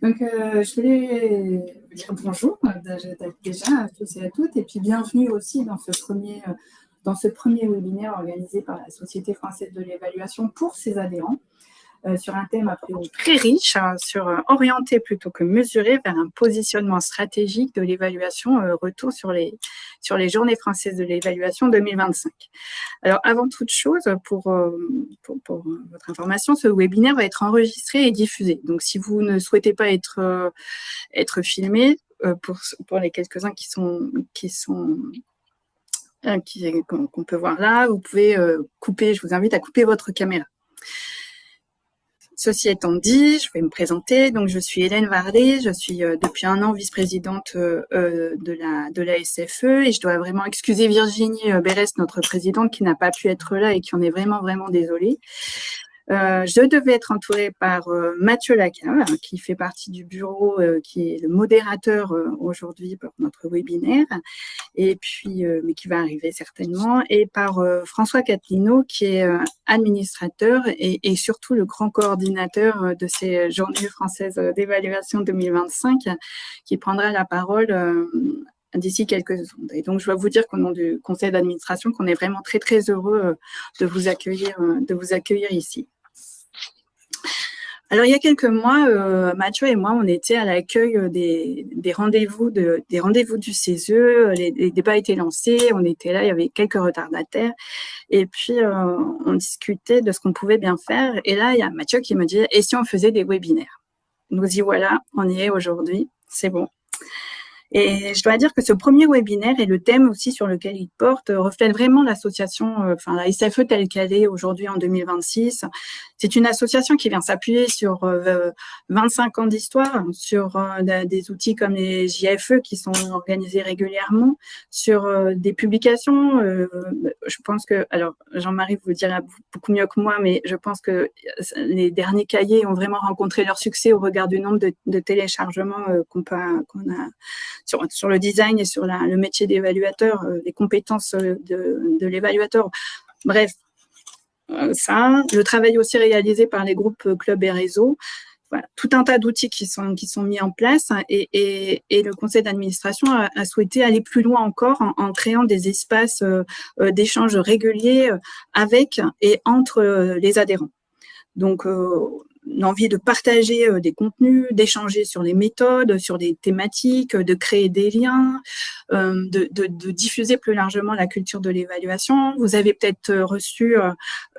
Donc, je voulais vous dire bonjour déjà à tous et à toutes, et puis bienvenue aussi dans ce premier webinaire organisé par la Société française de l'évaluation pour ses adhérents, sur un thème a priori très riche, orienté plutôt que mesuré vers un positionnement stratégique de l'évaluation, retour sur les Journées françaises de l'évaluation 2025. Alors, avant toute chose, pour votre information, ce webinaire va être enregistré et diffusé. Donc, si vous ne souhaitez pas être filmé, pour les quelques-uns qu'on peut voir là, vous pouvez couper. Je vous invite à couper votre caméra. Ceci étant dit, je vais me présenter. Donc, je suis Hélène Varlet. Je suis depuis 1 an vice-présidente de la SFE, et je dois vraiment excuser Virginie Berès, notre présidente, qui n'a pas pu être là et qui en est vraiment, vraiment désolée. Je devais être entourée par Mathieu Lacalle, qui fait partie du bureau, qui est le modérateur aujourd'hui pour notre webinaire, et puis, mais qui va arriver certainement, et par François Catlino, qui est administrateur et surtout le grand coordinateur de ces Journées françaises d'évaluation 2025, qui prendra la parole d'ici quelques secondes. Et donc, je dois vous dire qu'au nom du conseil d'administration, qu'on est vraiment très, très heureux de vous accueillir ici. Alors, il y a quelques mois, Mathieu et moi, on était à l'accueil des rendez-vous du CESE. Les débats étaient lancés, on était là, il y avait quelques retardataires. Et puis, on discutait de ce qu'on pouvait bien faire. Et là, il y a Mathieu qui me dit « Et si on faisait des webinaires ?» Nous y voilà, on y est aujourd'hui, c'est bon. Et je dois dire que ce premier webinaire et le thème aussi sur lequel il porte reflètent vraiment l'association, la SFE telle qu'elle est aujourd'hui en 2026. C'est une association qui vient s'appuyer sur 25 ans d'histoire, sur des outils comme les JFE qui sont organisés régulièrement, sur des publications. Je pense que, alors Jean-Marie vous le dira beaucoup mieux que moi, mais je pense que les derniers cahiers ont vraiment rencontré leur succès au regard du nombre de téléchargements qu'on a sur le design et sur le métier d'évaluateur, les compétences de l'évaluateur. Bref, ça, le travail aussi réalisé par les groupes clubs et réseaux, voilà, tout un tas d'outils qui sont mis en place, et le conseil d'administration a souhaité aller plus loin encore en créant des espaces d'échange réguliers avec et entre les adhérents. Donc, l'envie de partager des contenus, d'échanger sur les méthodes, sur des thématiques, de créer des liens, de diffuser plus largement la culture de l'évaluation. Vous avez peut-être reçu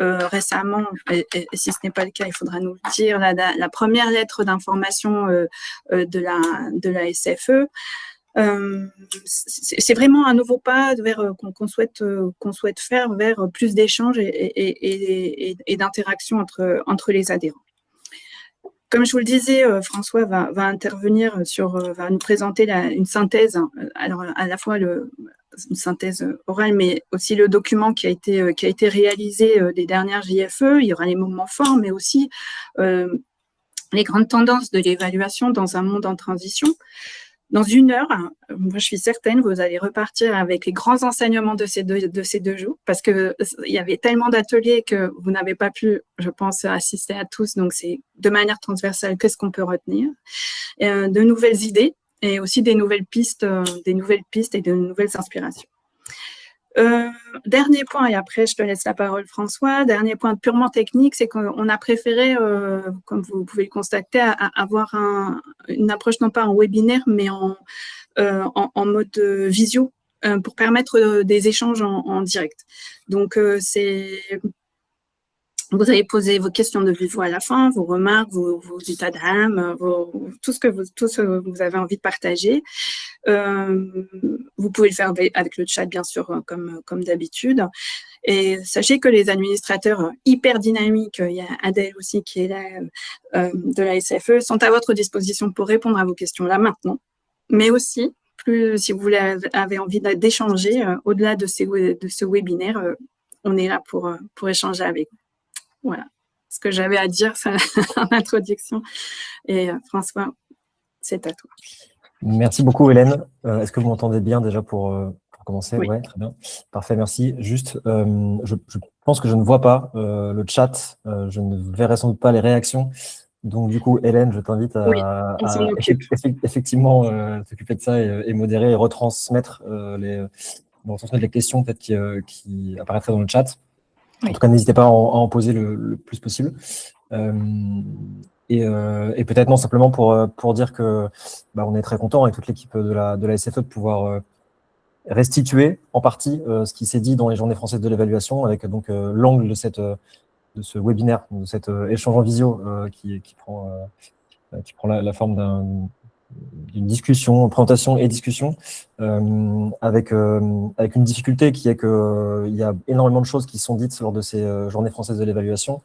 récemment, et si ce n'est pas le cas, il faudra nous le dire, la première lettre d'information de la SFE. C'est vraiment un nouveau pas qu'on souhaite faire vers plus d'échanges et d'interaction entre les adhérents. Comme je vous le disais, François va intervenir va nous présenter une synthèse, alors à la fois une synthèse orale, mais aussi le document qui a été réalisé des dernières JFE. Il y aura les moments forts, mais aussi les grandes tendances de l'évaluation dans un monde en transition. Dans 1 heure, moi je suis certaine, vous allez repartir avec les grands enseignements de ces deux jours, parce que il y avait tellement d'ateliers que vous n'avez pas pu, je pense, assister à tous. Donc c'est de manière transversale, qu'est-ce qu'on peut retenir, de nouvelles idées et aussi des nouvelles pistes et de nouvelles inspirations. Dernier point, et après je te laisse la parole François, dernier point purement technique, c'est qu'on a préféré, comme vous pouvez le constater, avoir une approche non pas en webinaire, mais en mode visio, pour permettre des échanges en direct. Donc, vous allez poser vos questions de vive voix à la fin, vos remarques, vos états d'âme, tout ce que vous avez envie de partager. Vous pouvez le faire avec le chat, bien sûr, comme d'habitude. Et sachez que les administrateurs hyper dynamiques, il y a Adèle aussi qui est là, de la SFE, sont à votre disposition pour répondre à vos questions là maintenant. Mais aussi, si vous avez envie d'échanger, au-delà de ce webinaire, on est là pour échanger avec vous. Voilà ce que j'avais à dire en introduction. Et François, c'est à toi. Merci beaucoup, Hélène. Est-ce que vous m'entendez bien déjà pour commencer? Oui. Ouais, très bien. Parfait, merci. Juste, je pense que je ne vois pas le chat. Je ne verrai sans doute pas les réactions. Donc, du coup, Hélène, je t'invite Oui, on s'en occupe. effectivement t'occuper de ça et modérer et retransmettre retransmettre les questions peut-être qui apparaîtraient dans le chat. En Oui. tout cas, n'hésitez pas à en poser le plus possible. Euh, et peut-être non, simplement pour dire que on est très content avec toute l'équipe de la SFE de pouvoir restituer en partie ce qui s'est dit dans les journées françaises de l'évaluation avec donc l'angle de ce webinaire, de cet échange en visio qui prend la forme d'une discussion, présentation et discussion, avec une difficulté qui est que il y a énormément de choses qui sont dites lors de ces journées françaises de l'évaluation.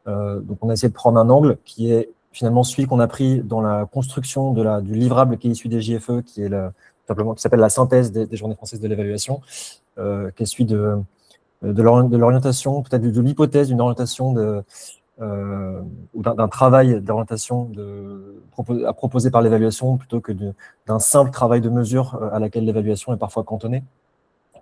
Donc on a essayé de prendre un angle qui est finalement celui qu'on a pris dans la construction du livrable qui est issu des JFE, qui s'appelle la synthèse des journées françaises de l'évaluation, qui est celui de l'orientation, peut-être de l'hypothèse d'une orientation ou d'un travail d'orientation à proposer par l'évaluation plutôt que d'un simple travail de mesure à laquelle l'évaluation est parfois cantonnée.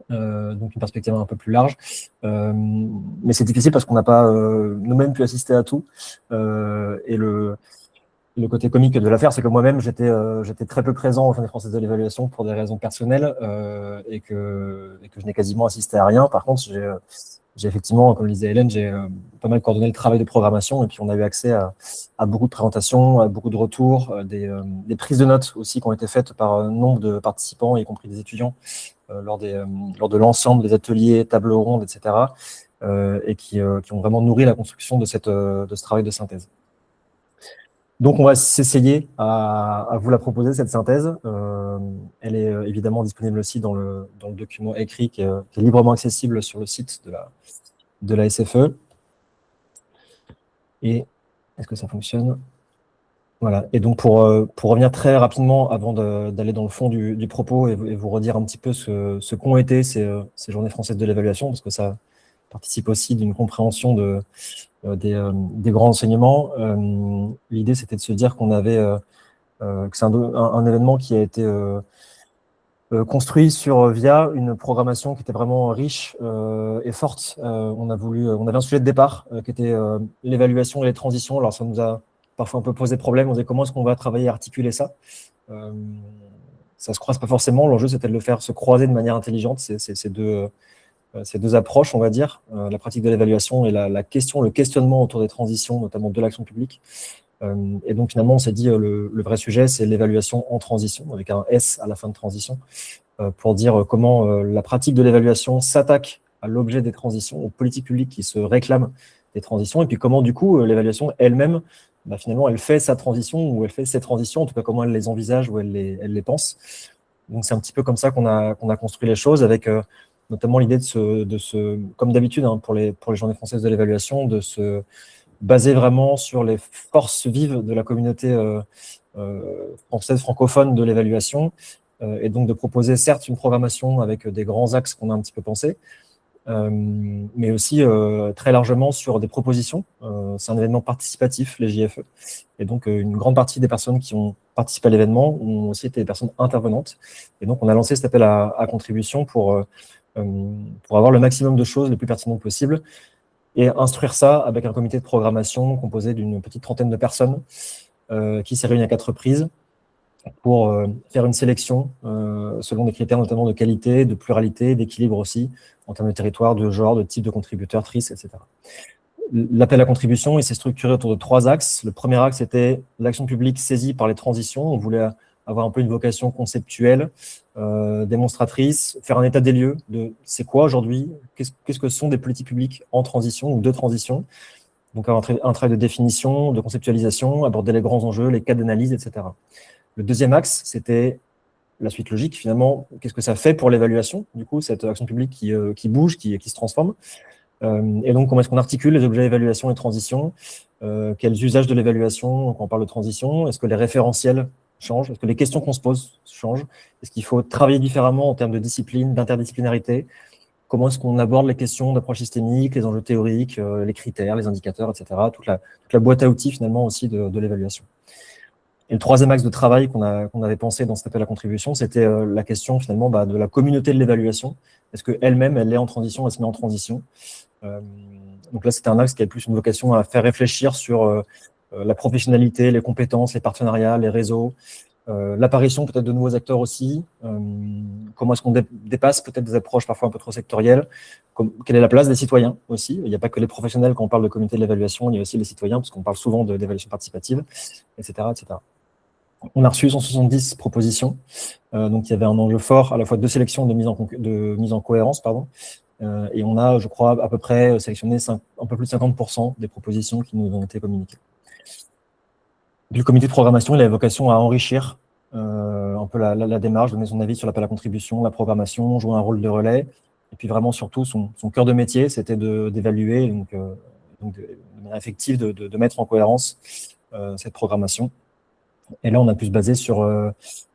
Donc une perspective un peu plus large. Mais c'est difficile parce qu'on n'a pas nous-mêmes pu assister à tout. Et le côté comique de l'affaire, c'est que moi-même, j'étais très peu présent aux Journées françaises de l'évaluation pour des raisons personnelles et que je n'ai quasiment assisté à rien. Par contre, j'ai effectivement, comme le disait Hélène, j'ai pas mal coordonné le travail de programmation et puis on a eu accès à beaucoup de présentations, à beaucoup de retours, des prises de notes aussi qui ont été faites par un nombre de participants, y compris des étudiants, lors de l'ensemble des ateliers, tables rondes, etc. Et qui ont vraiment nourri la construction de ce travail de synthèse. Donc, on va s'essayer à vous la proposer, cette synthèse. Elle est évidemment disponible aussi dans le document écrit qui est librement accessible sur le site de la SFE. Et est-ce que ça fonctionne? Voilà. Et donc, pour revenir très rapidement, avant d'aller dans le fond du propos et vous redire un petit peu ce qu'ont été ces journées françaises de l'évaluation, parce que ça participe aussi d'une compréhension des grands enseignements. L'idée, c'était de se dire qu'on avait que c'est un événement qui a été construit via une programmation qui était vraiment riche et forte. On avait un sujet de départ qui était l'évaluation et les transitions. Alors ça nous a parfois un peu posé problème. On disait comment est-ce qu'on va travailler à articuler ça. Ça se croise pas forcément. L'enjeu, c'était de le faire se croiser de manière intelligente. Ces deux approches, on va dire, la pratique de l'évaluation et la question, le questionnement autour des transitions, notamment de l'action publique. Et donc, finalement, on s'est dit, le vrai sujet, c'est l'évaluation en transition, avec un S à la fin de transition, pour dire comment la pratique de l'évaluation s'attaque à l'objet des transitions, aux politiques publiques qui se réclament des transitions, et puis comment, du coup, l'évaluation elle-même, finalement, elle fait sa transition, ou elle fait ses transitions, en tout cas, comment elle les envisage, ou elle les pense. Donc, c'est un petit peu comme ça qu'on a construit les choses, avec notamment l'idée comme d'habitude, hein, pour les journées françaises de l'évaluation, de se baser vraiment sur les forces vives de la communauté française francophone de l'évaluation, et donc de proposer certes une programmation avec des grands axes qu'on a un petit peu pensés, mais aussi très largement sur des propositions. C'est un événement participatif, les JFE, et donc une grande partie des personnes qui ont participé à l'événement ont aussi été des personnes intervenantes, et donc on a lancé cet appel à contribution pour avoir le maximum de choses les plus pertinentes possibles, et instruire ça avec un comité de programmation composé d'une petite trentaine de personnes qui s'est réuni à 4 reprises pour faire une sélection selon des critères notamment de qualité, de pluralité, d'équilibre aussi, en termes de territoire, de genre, de type de contributeur, TRIS, etc. L'appel à contribution, il s'est structuré autour de 3 axes. Le premier axe était l'action publique saisie par les transitions. On voulait avoir un peu une vocation conceptuelle, démonstratrice, faire un état des lieux de c'est quoi aujourd'hui, qu'est-ce que sont des politiques publiques en transition ou de transition. Donc un travail de définition, de conceptualisation, aborder les grands enjeux, les cas d'analyse, etc. Le deuxième axe, c'était la suite logique, finalement, qu'est-ce que ça fait pour l'évaluation, du coup, cette action publique qui bouge, qui se transforme. Et donc, comment est-ce qu'on articule les objets évaluation et transition, quels usages de l'évaluation quand on parle de transition, est-ce que les référentiels changent, est-ce que les questions qu'on se pose changent, est-ce qu'il faut travailler différemment en termes de discipline, d'interdisciplinarité, comment est-ce qu'on aborde les questions d'approche systémique, les enjeux théoriques, les critères, les indicateurs, etc., toute la boîte à outils finalement aussi de l'évaluation. Et le troisième axe de travail qu'on avait pensé dans cet appel à contribution, c'était la question finalement de la communauté de l'évaluation. Est-ce qu'elle-même, elle est en transition, elle se met en transition. Donc là, c'était un axe qui avait plus une vocation à faire réfléchir sur la professionnalité, les compétences, les partenariats, les réseaux, l'apparition peut-être de nouveaux acteurs aussi, comment est-ce qu'on dépasse peut-être des approches parfois un peu trop sectorielles, quelle est la place des citoyens aussi, il n'y a pas que les professionnels quand on parle de comité de l'évaluation, il y a aussi les citoyens, parce qu'on parle souvent d'évaluation participative, etc., etc. On a reçu 170 propositions, donc il y avait un enjeu fort à la fois de sélection et de mise en cohérence, pardon. Et on a, je crois, à peu près sélectionné un peu plus de 50% des propositions qui nous ont été communiquées. Le comité de programmation, il a vocation à enrichir un peu la démarche, donner son avis sur l'appel à contribution, la programmation, jouer un rôle de relais. Et puis vraiment, surtout, son cœur de métier, c'était d'évaluer, donc de manière effective, de mettre en cohérence cette programmation. Et là, on a pu se baser sur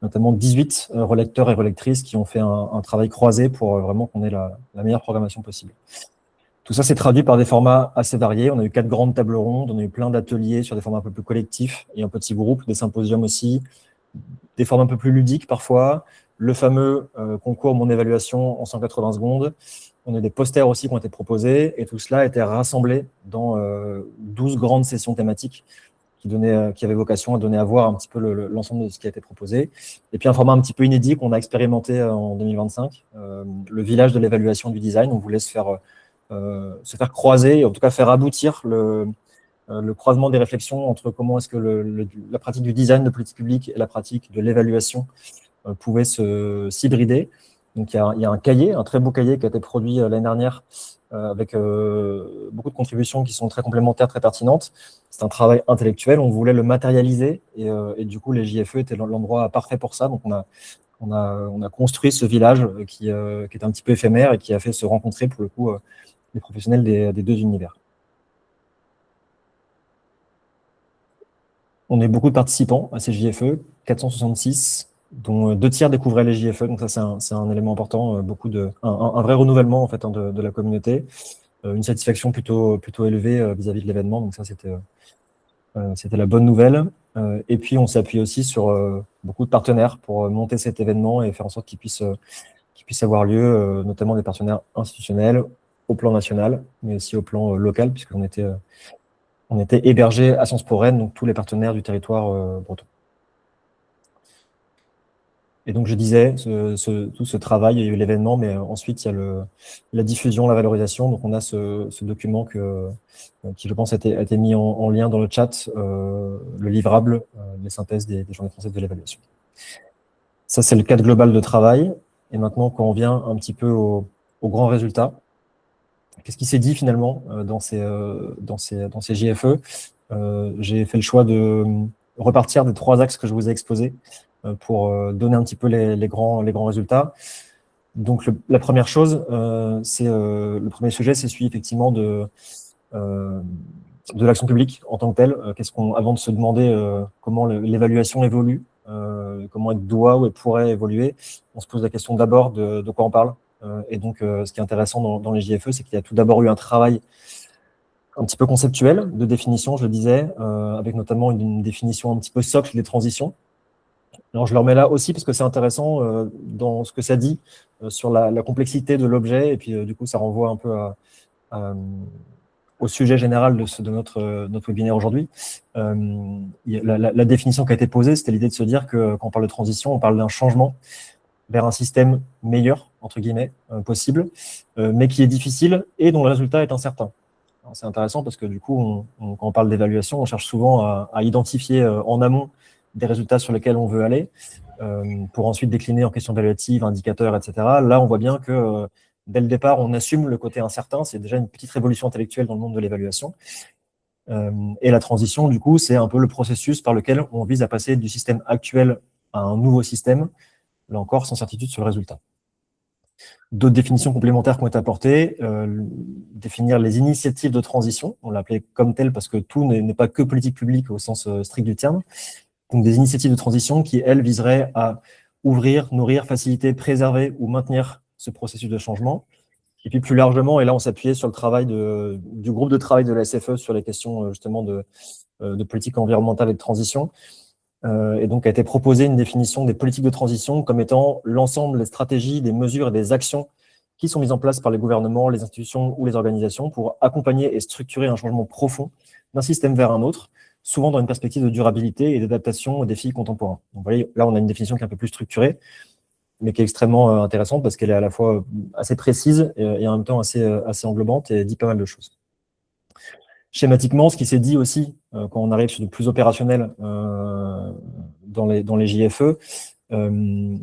notamment 18 relecteurs et relectrices qui ont fait un travail croisé pour vraiment qu'on ait la meilleure programmation possible. Tout ça s'est traduit par des formats assez variés. On a eu 4 grandes tables rondes, on a eu plein d'ateliers sur des formats un peu plus collectifs et en petits groupes, des symposiums aussi, des formats un peu plus ludiques parfois, le fameux concours Mon évaluation en 180 secondes. On a des posters aussi qui ont été proposés et tout cela a été rassemblé dans 12 grandes sessions thématiques qui avait vocation à donner à voir un petit peu l'ensemble de ce qui a été proposé. Et puis un format un petit peu inédit qu'on a expérimenté en 2025, le village de l'évaluation du design. On voulait se faire croiser, en tout cas faire aboutir le croisement des réflexions entre comment est-ce que la pratique du design de politique publique et la pratique de l'évaluation pouvaient s'hybrider. Donc il y a un cahier, un très beau cahier qui a été produit l'année dernière avec beaucoup de contributions qui sont très complémentaires, très pertinentes. C'est un travail intellectuel, on voulait le matérialiser et du coup les JFE étaient l'endroit parfait pour ça. Donc on a construit ce village qui est un petit peu éphémère et qui a fait se rencontrer pour le coup les professionnels des deux univers. On a eu beaucoup de participants à ces JFE, 466, dont 2 tiers découvraient les JFE, donc ça c'est un élément important, un vrai renouvellement en fait de la communauté, une satisfaction plutôt élevée vis-à-vis de l'événement, donc ça c'était la bonne nouvelle. Et puis on s'appuie aussi sur beaucoup de partenaires pour monter cet événement et faire en sorte qu'il puisse avoir lieu, notamment des partenaires institutionnels au plan national, mais aussi au plan local, puisqu'on était hébergé à Sciences Po Rennes, donc tous les partenaires du territoire breton. Et donc je disais, tout ce travail, il y a eu l'événement, mais ensuite il y a la diffusion, la valorisation. Donc on a ce document qui je pense a été mis en lien dans le chat, le livrable, les synthèses des journées françaises de l'évaluation. Ça c'est le cadre global de travail. Et maintenant quand on vient un petit peu aux grands résultats, qu'est-ce qui s'est dit finalement dans ces JFE? J'ai fait le choix de repartir des 3 axes que je vous ai exposés pour donner un petit peu les grands résultats. Donc la première chose, le premier sujet, c'est celui effectivement de l'action publique en tant que telle. Avant de se demander comment l'évaluation évolue, comment elle doit ou elle pourrait évoluer, on se pose la question d'abord de quoi on parle. Et donc, ce qui est intéressant dans les JFE, c'est qu'il y a tout d'abord eu un travail un petit peu conceptuel de définition, je le disais, avec notamment une définition un petit peu socle des transitions. Alors, je le remets là aussi parce que c'est intéressant dans ce que ça dit sur la complexité de l'objet, et puis du coup, ça renvoie un peu au sujet général de notre webinaire aujourd'hui. La définition qui a été posée, c'était l'idée de se dire que quand on parle de transition, on parle d'un changement vers un système meilleur, entre guillemets, possible, mais qui est difficile et dont le résultat est incertain. C'est intéressant parce que du coup, quand on parle d'évaluation, on cherche souvent à identifier en amont des résultats sur lesquels on veut aller, pour ensuite décliner en questions évaluatives, indicateurs, etc. Là, on voit bien que dès le départ, on assume le côté incertain. C'est déjà une petite révolution intellectuelle dans le monde de l'évaluation. Et la transition, du coup, c'est un peu le processus par lequel on vise à passer du système actuel à un nouveau système, là encore, sans certitude sur le résultat. D'autres définitions complémentaires qui ont été apportées, définir les initiatives de transition, on l'appelait comme tel parce que tout n'est pas que politique publique au sens strict du terme, donc des initiatives de transition qui, elles, viseraient à ouvrir, nourrir, faciliter, préserver ou maintenir ce processus de changement. Et puis plus largement, et là on s'appuyait sur le travail du groupe de travail de la SFE sur les questions justement de politique environnementale et de transition, et donc a été proposée une définition des politiques de transition comme étant l'ensemble des stratégies, des mesures et des actions qui sont mises en place par les gouvernements, les institutions ou les organisations pour accompagner et structurer un changement profond d'un système vers un autre, souvent dans une perspective de durabilité et d'adaptation aux défis contemporains. Donc, vous voyez, là, on a une définition qui est un peu plus structurée, mais qui est extrêmement intéressante parce qu'elle est à la fois assez précise et en même temps assez englobante et dit pas mal de choses. Schématiquement, ce qui s'est dit aussi quand on arrive sur du plus opérationnel dans les JFE,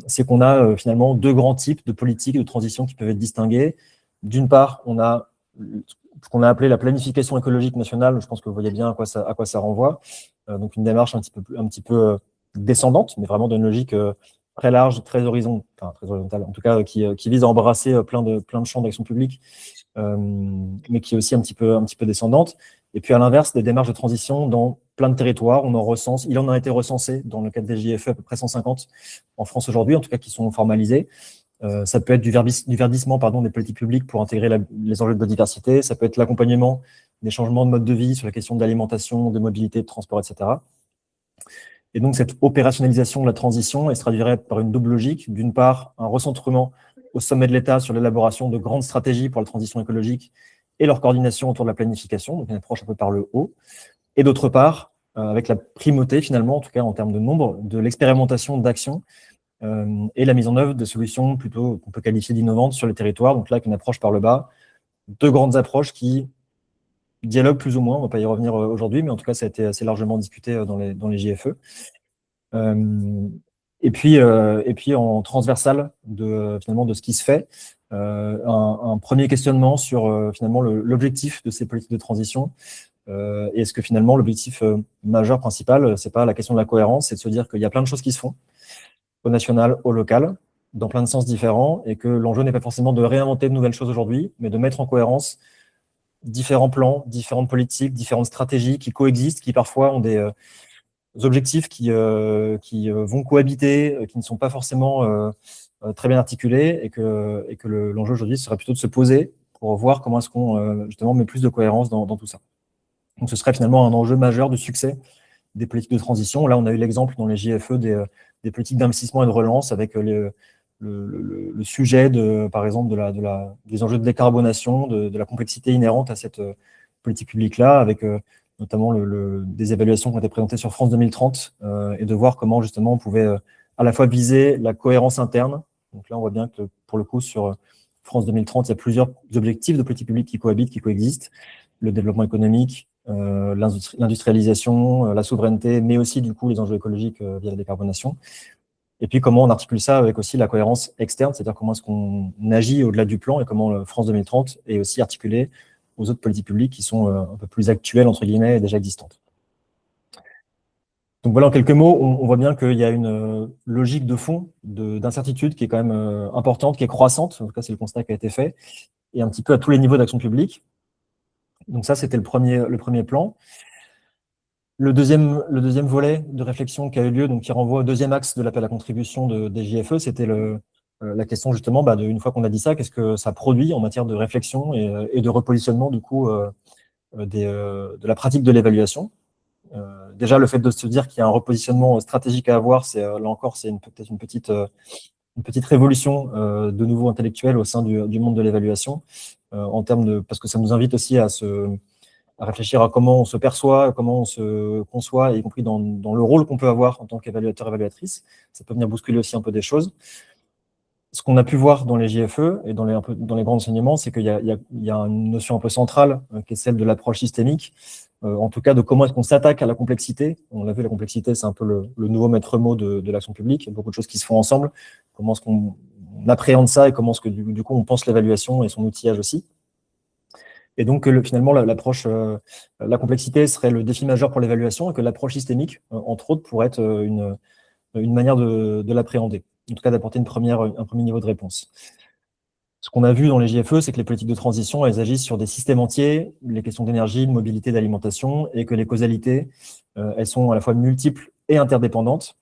c'est qu'on a finalement deux grands types de politiques de transition qui peuvent être distinguées. D'une part, on a ce qu'on a appelé la planification écologique nationale. Je pense que vous voyez bien à quoi ça renvoie. Donc une démarche un petit peu descendante, mais vraiment d'une logique très large, très horizontale, en tout cas qui vise à embrasser plein de champs d'action publique, mais qui est aussi un petit peu descendante. Et puis à l'inverse, des démarches de transition dans plein de territoires, il en a été recensé dans le cadre des JFE à peu près 150 en France aujourd'hui, en tout cas qui sont formalisés. Ça peut être du verdissement des politiques publiques pour intégrer les enjeux de biodiversité, ça peut être l'accompagnement des changements de mode de vie sur la question de l'alimentation, de mobilité, de transport, etc. Et donc cette opérationnalisation de la transition, elle se traduirait par une double logique. D'une part, un recentrement au sommet de l'État sur l'élaboration de grandes stratégies pour la transition écologique et leur coordination autour de la planification, donc une approche un peu par le haut. Et d'autre part, avec la primauté finalement, en tout cas en termes de nombre, de l'expérimentation d'actions et la mise en œuvre de solutions plutôt qu'on peut qualifier d'innovantes sur les territoires. Donc là, avec une approche par le bas, deux grandes approches qui dialoguent plus ou moins, on ne va pas y revenir aujourd'hui, mais en tout cas, ça a été assez largement discuté dans les JFE. Et puis en transversal finalement de ce qui se fait, un premier questionnement sur finalement l'objectif de ces politiques de transition. Et est-ce que finalement l'objectif majeur, principal, c'est pas la question de la cohérence, c'est de se dire qu'il y a plein de choses qui se font au national, au local, dans plein de sens différents, et que l'enjeu n'est pas forcément de réinventer de nouvelles choses aujourd'hui, mais de mettre en cohérence différents plans, différentes politiques, différentes stratégies qui coexistent, qui parfois ont des objectifs qui vont cohabiter, qui ne sont pas forcément très bien articulés, et que l'enjeu aujourd'hui serait plutôt de se poser pour voir comment est-ce qu'on justement met plus de cohérence dans tout ça. Donc ce serait finalement un enjeu majeur de succès des politiques de transition. Là, on a eu l'exemple dans les JFE des politiques d'investissement et de relance avec le sujet, par exemple, des enjeux de décarbonation, de la complexité inhérente à cette politique publique-là, avec notamment des évaluations qui ont été présentées sur France 2030, et de voir comment justement on pouvait à la fois viser la cohérence interne. Donc là, on voit bien que pour le coup, sur France 2030, il y a plusieurs objectifs de politique publique qui cohabitent, qui coexistent. Le développement économique, l'industrialisation, la souveraineté, mais aussi du coup les enjeux écologiques via la décarbonation. Et puis comment on articule ça avec aussi la cohérence externe, c'est-à-dire comment est-ce qu'on agit au-delà du plan et comment France 2030 est aussi articulé aux autres politiques publiques qui sont un peu plus actuelles, entre guillemets, et déjà existantes. Donc voilà, en quelques mots, on voit bien qu'il y a une logique de fond d'incertitude qui est quand même importante, qui est croissante, en tout cas c'est le constat qui a été fait, et un petit peu à tous les niveaux d'action publique. Donc ça, c'était le premier plan. Le deuxième volet de réflexion qui a eu lieu, donc qui renvoie au deuxième axe de l'appel à contribution des JFE, c'était la question justement, une fois qu'on a dit ça, qu'est-ce que ça produit en matière de réflexion et de repositionnement du coup de la pratique de l'évaluation. Déjà, le fait de se dire qu'il y a un repositionnement stratégique à avoir, là encore, c'est peut-être une petite révolution de nouveau intellectuelle au sein du monde de l'évaluation, parce que ça nous invite aussi à réfléchir à comment on se perçoit, comment on se conçoit, y compris dans le rôle qu'on peut avoir en tant qu'évaluateur, évaluatrice. Ça peut venir bousculer aussi un peu des choses. Ce qu'on a pu voir dans les JFE et dans les grands enseignements, c'est qu'il y a une notion un peu centrale qui est celle de l'approche systémique, en tout cas de comment est-ce qu'on s'attaque à la complexité. On l'a vu, la complexité, c'est un peu le nouveau maître mot de l'action publique. Il y a beaucoup de choses qui se font ensemble. Comment est-ce qu'on appréhende ça et comment est-ce que du coup on pense l'évaluation et son outillage aussi. Et donc, finalement, l'approche, la complexité serait le défi majeur pour l'évaluation et que l'approche systémique, entre autres, pourrait être une manière de l'appréhender, en tout cas d'apporter un premier niveau de réponse. Ce qu'on a vu dans les JFE, c'est que les politiques de transition, elles agissent sur des systèmes entiers, les questions d'énergie, de mobilité, d'alimentation, et que les causalités, elles sont à la fois multiples et interdépendantes.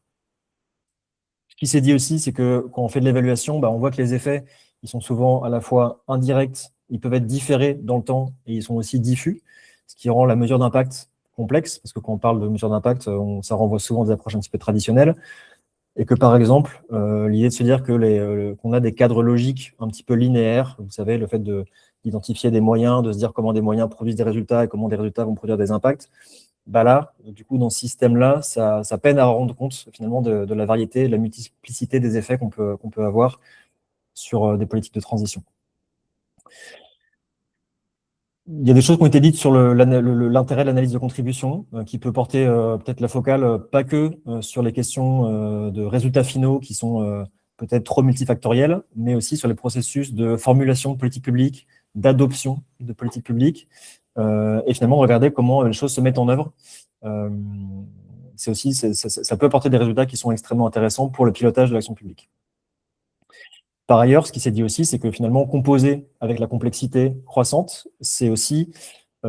Ce qui s'est dit aussi, c'est que quand on fait de l'évaluation, on voit que les effets, ils sont souvent à la fois indirects, ils peuvent être différés dans le temps et ils sont aussi diffus, ce qui rend la mesure d'impact complexe, parce que quand on parle de mesure d'impact, ça renvoie souvent à des approches un petit peu traditionnelles, et que par exemple, l'idée de se dire qu'on a des cadres logiques un petit peu linéaires, vous savez, le fait d'identifier des moyens, de se dire comment des moyens produisent des résultats et comment des résultats vont produire des impacts, bah là, du coup, dans ce système-là, ça peine à rendre compte finalement de la variété, de la multiplicité des effets qu'on peut avoir sur des politiques de transition. Il y a des choses qui ont été dites sur l'intérêt de l'analyse de contribution, qui peut porter peut-être la focale, pas que sur les questions de résultats finaux qui sont peut-être trop multifactoriels, mais aussi sur les processus de formulation de politique publique, d'adoption de politique publique, et finalement de regarder comment les choses se mettent en œuvre. C'est aussi, ça peut apporter des résultats qui sont extrêmement intéressants pour le pilotage de l'action publique. Par ailleurs, ce qui s'est dit aussi, c'est que finalement, composer avec la complexité croissante, c'est aussi,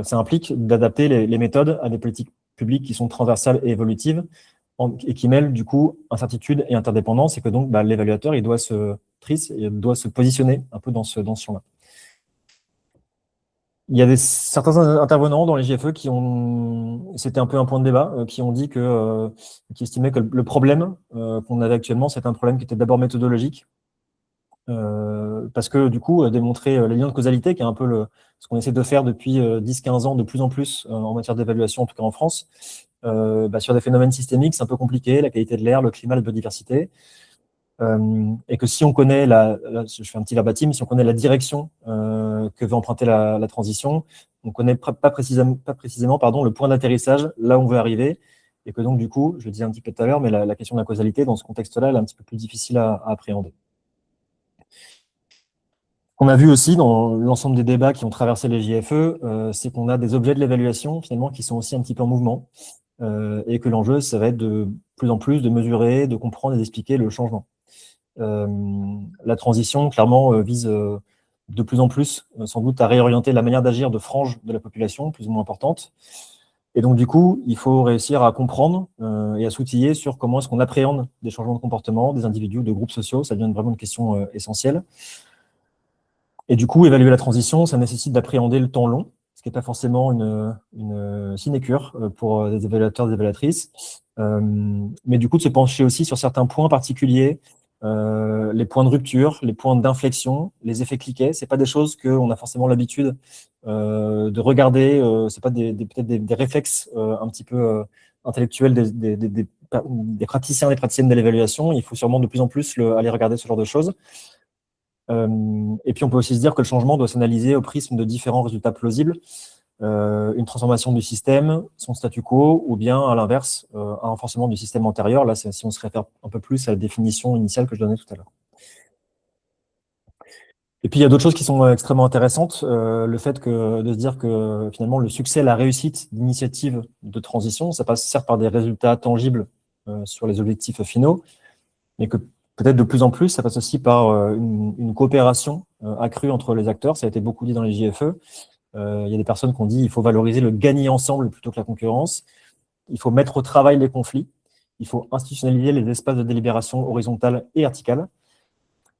ça implique d'adapter les méthodes à des politiques publiques qui sont transversales et évolutives et qui mêlent du coup incertitude et interdépendance, et que donc l'évaluateur, il doit se positionner un peu dans ce champ-là. Il y a certains intervenants dans les GFE c'était un peu un point de débat, qui ont dit qui estimaient que le problème qu'on avait actuellement, c'est un problème qui était d'abord méthodologique, parce que du coup, démontrer les liens de causalité, qui est un peu ce qu'on essaie de faire depuis 10-15 ans de plus en plus en matière d'évaluation, en tout cas en France, sur des phénomènes systémiques, c'est un peu compliqué, la qualité de l'air, le climat, la biodiversité. Et que si on connaît je fais un petit verbatim, si on connaît la direction que veut emprunter la transition, on ne connaît pas précisément le point d'atterrissage, là où on veut arriver, et que donc du coup, je le disais un petit peu tout à l'heure, mais la question de la causalité, dans ce contexte-là, elle est un petit peu plus difficile à appréhender. Ce qu'on a vu aussi dans l'ensemble des débats qui ont traversé les JFE, c'est qu'on a des objets de l'évaluation, finalement, qui sont aussi un petit peu en mouvement, et que l'enjeu, ça va être de plus en plus de mesurer, de comprendre et d'expliquer le changement. La transition, clairement, vise de plus en plus, sans doute, à réorienter la manière d'agir de franges de la population, plus ou moins importantes. Et donc, du coup, il faut réussir à comprendre et à s'outiller sur comment est-ce qu'on appréhende des changements de comportement, des individus, de groupes sociaux. Ça devient vraiment une question essentielle. Et du coup, évaluer la transition, ça nécessite d'appréhender le temps long, ce qui n'est pas forcément une sinécure pour des évaluateurs, des évaluatrices. Mais du coup, de se pencher aussi sur certains points particuliers, les points de rupture, les points d'inflexion, les effets cliquets. Ce n'est pas des choses qu'on a forcément l'habitude de regarder. Ce n'est pas peut-être des réflexes un petit peu intellectuels des praticiens et des praticiennes de l'évaluation. Il faut sûrement de plus en plus aller regarder ce genre de choses. Et puis, on peut aussi se dire que le changement doit s'analyser au prisme de différents résultats plausibles. Une transformation du système, son statu quo, ou bien, à l'inverse, un renforcement du système antérieur. Là, si on se réfère un peu plus à la définition initiale que je donnais tout à l'heure. Et puis, il y a d'autres choses qui sont extrêmement intéressantes. Le fait de se dire que, finalement, le succès, la réussite d'initiatives de transition, ça passe certes par des résultats tangibles sur les objectifs finaux, mais que peut-être de plus en plus, ça passe aussi par une coopération accrue entre les acteurs. Ça a été beaucoup dit dans les JFE. Il y a des personnes qui ont dit qu'il faut valoriser le gagner ensemble plutôt que la concurrence. Il faut mettre au travail les conflits. Il faut institutionnaliser les espaces de délibération horizontale et verticale.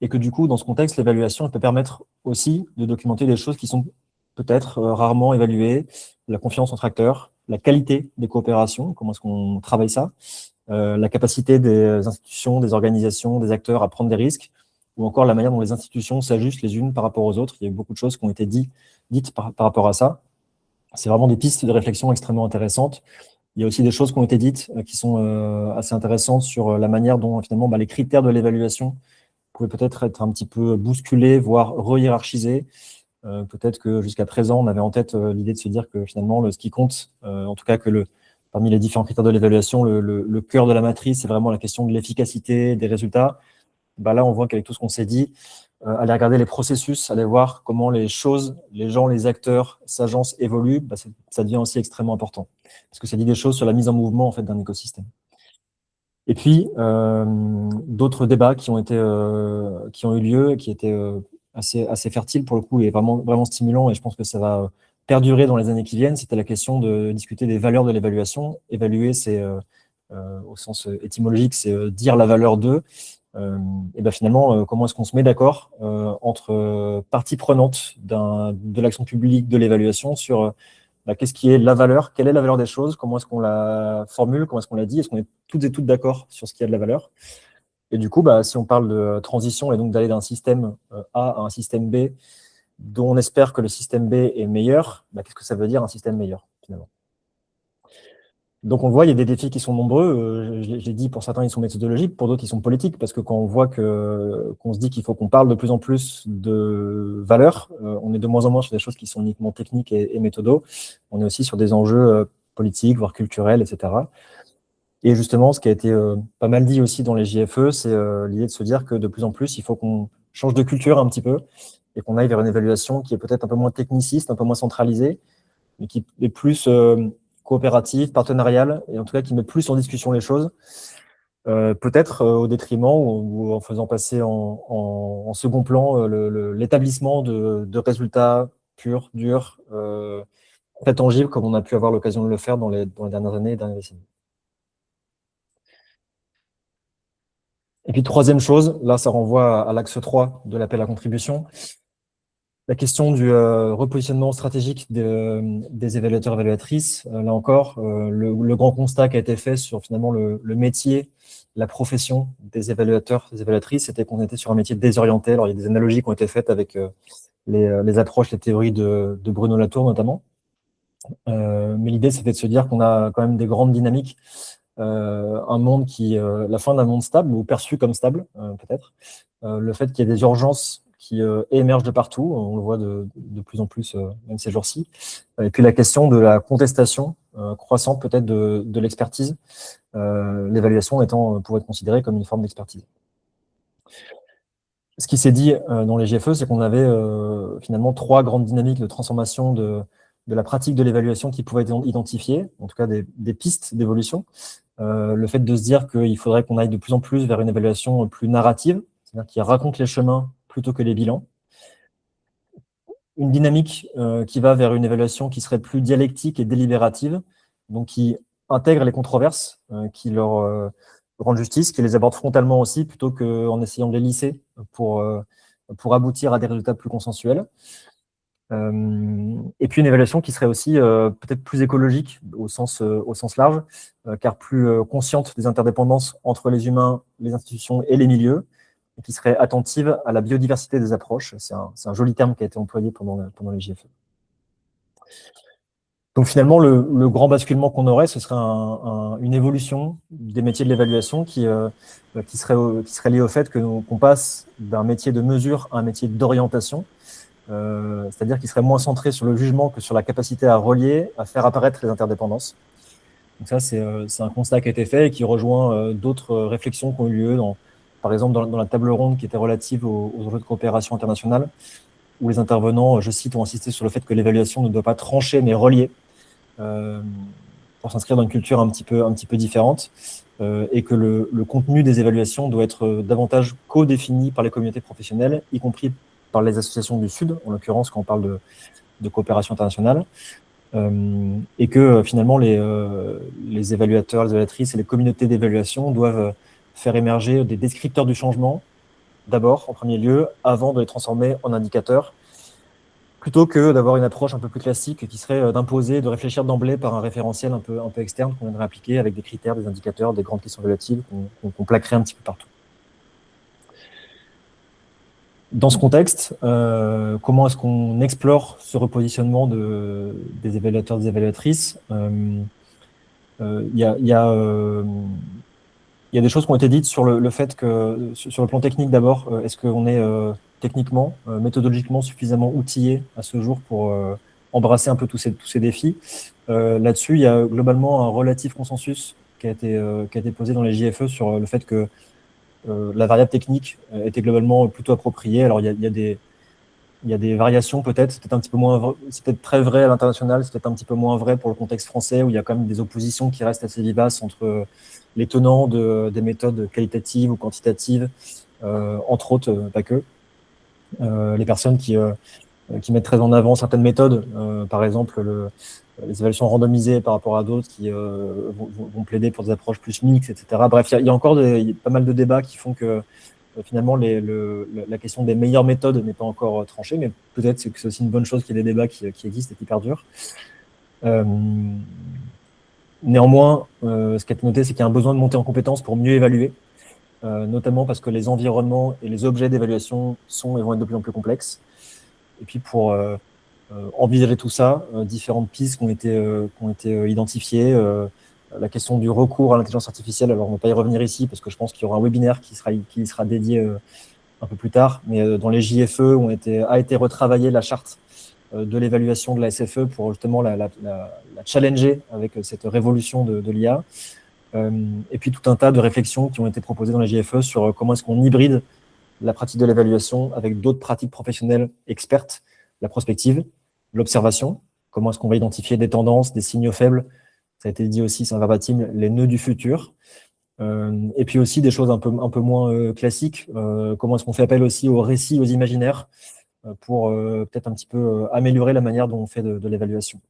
Et que du coup, dans ce contexte, l'évaluation peut permettre aussi de documenter des choses qui sont peut-être rarement évaluées, la confiance entre acteurs, la qualité des coopérations, comment est-ce qu'on travaille ça, la capacité des institutions, des organisations, des acteurs à prendre des risques, ou encore la manière dont les institutions s'ajustent les unes par rapport aux autres. Il y a eu beaucoup de choses qui ont été dites par rapport à ça. C'est vraiment des pistes de réflexion extrêmement intéressantes. Il y a aussi des choses qui ont été dites qui sont assez intéressantes sur la manière dont finalement les critères de l'évaluation pouvaient peut-être être un petit peu bousculés, voire re-hiérarchisés. Peut-être que jusqu'à présent, on avait en tête l'idée de se dire que finalement, ce qui compte, en tout cas que parmi les différents critères de l'évaluation, le cœur de la matrice, c'est vraiment la question de l'efficacité des résultats. Là, on voit qu'avec tout ce qu'on s'est dit, aller regarder les processus, aller voir comment les choses, les gens, les acteurs s'agencent, évoluent, ça devient aussi extrêmement important. Parce que ça dit des choses sur la mise en mouvement en fait, d'un écosystème. Et puis, d'autres débats qui ont eu lieu, qui étaient assez fertiles pour le coup, et vraiment, vraiment stimulants, et je pense que ça va perdurer dans les années qui viennent, c'était la question de discuter des valeurs de l'évaluation. Évaluer, c'est, au sens étymologique, c'est dire la valeur d'eux. Et finalement, comment est-ce qu'on se met d'accord entre parties prenantes de l'action publique, de l'évaluation sur qu'est-ce qui est la valeur, quelle est la valeur des choses, comment est-ce qu'on la formule, comment est-ce qu'on la dit, est-ce qu'on est toutes et toutes d'accord sur ce qui a de la valeur. Et du coup, si on parle de transition et donc d'aller d'un système A à un système B, dont on espère que le système B est meilleur, qu'est-ce que ça veut dire un système meilleur finalement? Donc, on le voit, il y a des défis qui sont nombreux. Je l'ai dit, pour certains, ils sont méthodologiques, pour d'autres, ils sont politiques, parce que quand on voit qu'on se dit qu'il faut qu'on parle de plus en plus de valeurs, on est de moins en moins sur des choses qui sont uniquement techniques et méthodo. On est aussi sur des enjeux politiques, voire culturels, etc. Et justement, ce qui a été pas mal dit aussi dans les JFE, c'est l'idée de se dire que de plus en plus, il faut qu'on change de culture un petit peu et qu'on aille vers une évaluation qui est peut-être un peu moins techniciste, un peu moins centralisée, mais qui est plus coopérative, partenariale, et en tout cas qui met plus en discussion les choses, peut-être au détriment ou en faisant passer en second plan l'établissement de résultats purs, durs, très tangibles, comme on a pu avoir l'occasion de le faire dans les dernières années et dernières décennies. Et puis, troisième chose, là, ça renvoie à l'axe 3 de l'appel à contribution. La question du repositionnement stratégique des évaluateurs et évaluatrices, là encore, le grand constat qui a été fait sur finalement le métier, la profession des évaluateurs, des évaluatrices, c'était qu'on était sur un métier désorienté. Alors, il y a des analogies qui ont été faites avec les approches, les théories de Bruno Latour notamment. Mais l'idée, c'était de se dire qu'on a quand même des grandes dynamiques, un monde la fin d'un monde stable, ou perçu comme stable, peut-être. Le fait qu'il y ait des urgences qui émergent de partout, on le voit de plus en plus, même ces jours-ci. Et puis la question de la contestation croissante peut-être de l'expertise, l'évaluation pouvant être considérée comme une forme d'expertise. Ce qui s'est dit dans les GFE, c'est qu'on avait finalement 3 grandes dynamiques de transformation de la pratique de l'évaluation qui pouvaient être identifiées, en tout cas des pistes d'évolution. Le fait de se dire qu'il faudrait qu'on aille de plus en plus vers une évaluation plus narrative, c'est-à-dire qui raconte les chemins plutôt que les bilans. Une dynamique qui va vers une évaluation qui serait plus dialectique et délibérative, donc qui intègre les controverses, qui leur rendent justice, qui les aborde frontalement aussi, plutôt qu'en essayant de les lisser pour aboutir à des résultats plus consensuels. Et puis une évaluation qui serait aussi peut-être plus écologique au sens large, car plus consciente des interdépendances entre les humains, les institutions et les milieux, et qui serait attentive à la biodiversité des approches. C'est un joli terme qui a été employé pendant les JFE. Donc finalement, le grand basculement qu'on aurait, ce serait une évolution des métiers de l'évaluation qui serait liée au fait qu'on passe d'un métier de mesure à un métier d'orientation, c'est-à-dire qu'il serait moins centré sur le jugement que sur la capacité à relier, à faire apparaître les interdépendances. Donc ça, c'est un constat qui a été fait et qui rejoint d'autres réflexions qui ont eu lieu, par exemple dans la table ronde qui était relative aux enjeux de coopération internationale, où les intervenants, je cite, ont insisté sur le fait que l'évaluation ne doit pas trancher, mais relier, pour s'inscrire dans une culture un petit peu différente, et que le contenu des évaluations doit être davantage co-défini par les communautés professionnelles, y compris par les associations du Sud, en l'occurrence quand on parle de coopération internationale, et que finalement les évaluateurs, les évaluatrices et les communautés d'évaluation doivent faire émerger des descripteurs du changement, d'abord, en premier lieu, avant de les transformer en indicateurs, plutôt que d'avoir une approche un peu plus classique qui serait d'imposer, de réfléchir d'emblée par un référentiel un peu externe qu'on viendrait appliquer avec des critères, des indicateurs, des grandes questions relatives qu'on plaquerait un petit peu partout. Dans ce contexte, comment est-ce qu'on explore ce repositionnement des évaluateurs, des évaluatrices? Il y a des choses qui ont été dites sur le fait que, sur le plan technique d'abord, est-ce qu'on est techniquement, méthodologiquement suffisamment outillé à ce jour pour embrasser un peu tous ces défis? Là-dessus, il y a globalement un relatif consensus qui a été posé dans les JFE sur le fait que la variable technique était globalement plutôt appropriée. Alors, il y a des variations peut-être, c'est peut-être un petit peu moins, c'est peut-être très vrai à l'international, c'est peut-être un petit peu moins vrai pour le contexte français où il y a quand même des oppositions qui restent assez vivaces entre les tenants des méthodes qualitatives ou quantitatives, entre autres, pas que. Les personnes qui mettent très en avant certaines méthodes, par exemple les évaluations randomisées par rapport à d'autres qui vont plaider pour des approches plus mixtes, etc. Bref, il y a encore pas mal de débats qui font que finalement la question des meilleures méthodes n'est pas encore tranchée, mais peut-être que c'est aussi une bonne chose qu'il y ait des débats qui existent et qui perdurent. Néanmoins, ce qui a été noté, c'est qu'il y a un besoin de monter en compétences pour mieux évaluer, notamment parce que les environnements et les objets d'évaluation sont et vont être de plus en plus complexes. Et puis pour envisager tout ça, différentes pistes qui ont été identifiées, la question du recours à l'intelligence artificielle. Alors, on ne va pas y revenir ici parce que je pense qu'il y aura un webinaire qui sera dédié un peu plus tard. Mais dans les JFE, a été retravaillée la charte de l'évaluation de la SFE pour justement la challenger avec cette révolution de l'IA. Et puis tout un tas de réflexions qui ont été proposées dans les JFE sur comment est-ce qu'on hybride la pratique de l'évaluation avec d'autres pratiques professionnelles expertes, la prospective, l'observation, comment est-ce qu'on va identifier des tendances, des signaux faibles, ça a été dit aussi, c'est un verbatim, les nœuds du futur, et puis aussi des choses un peu moins classiques, comment est-ce qu'on fait appel aussi aux récits, aux imaginaires, pour peut-être un petit peu améliorer la manière dont on fait de l'évaluation.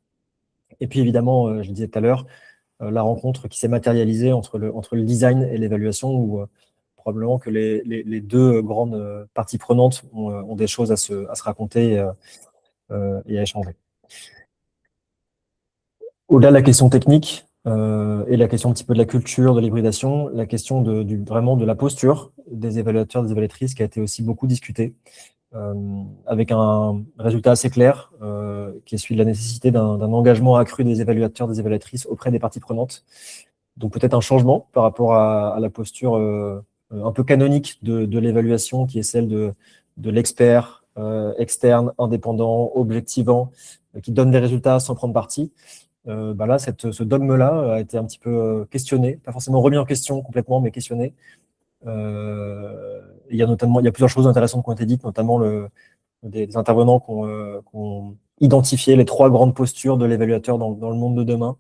Et puis évidemment, je le disais tout à l'heure, la rencontre qui s'est matérialisée entre le design et l'évaluation, où probablement que les deux grandes parties prenantes ont des choses à se raconter et à échanger. Au-delà de la question technique et la question un petit peu de la culture, de l'hybridation, la question vraiment de la posture des évaluateurs, des évaluatrices qui a été aussi beaucoup discutée, avec un résultat assez clair qui est celui de la nécessité d'un engagement accru des évaluateurs, des évaluatrices auprès des parties prenantes. Donc peut-être un changement par rapport à la posture un peu canonique de l'évaluation qui est celle de l'expert externe, indépendant, objectivant, qui donne des résultats sans prendre parti. Là, ce dogme-là a été un petit peu questionné, pas forcément remis en question complètement, mais questionné. Il y a plusieurs choses intéressantes qui ont été dites, notamment des intervenants qui ont identifié les 3 grandes postures de l'évaluateur dans le monde de demain.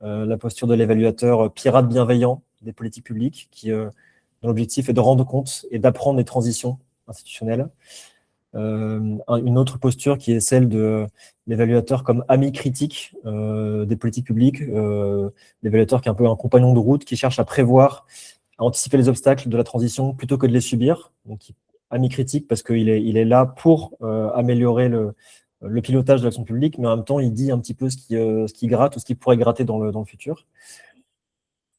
La posture de l'évaluateur pirate bienveillant des politiques publiques, dont l'objectif est de rendre compte et d'apprendre les transitions institutionnelles. Une autre posture qui est celle de l'évaluateur comme ami critique des politiques publiques, l'évaluateur qui est un peu un compagnon de route, qui cherche à prévoir, à anticiper les obstacles de la transition plutôt que de les subir. Donc, ami critique parce qu'il est là pour améliorer le pilotage de l'action publique, mais en même temps, il dit un petit peu ce qui gratte ou ce qui pourrait gratter dans le futur.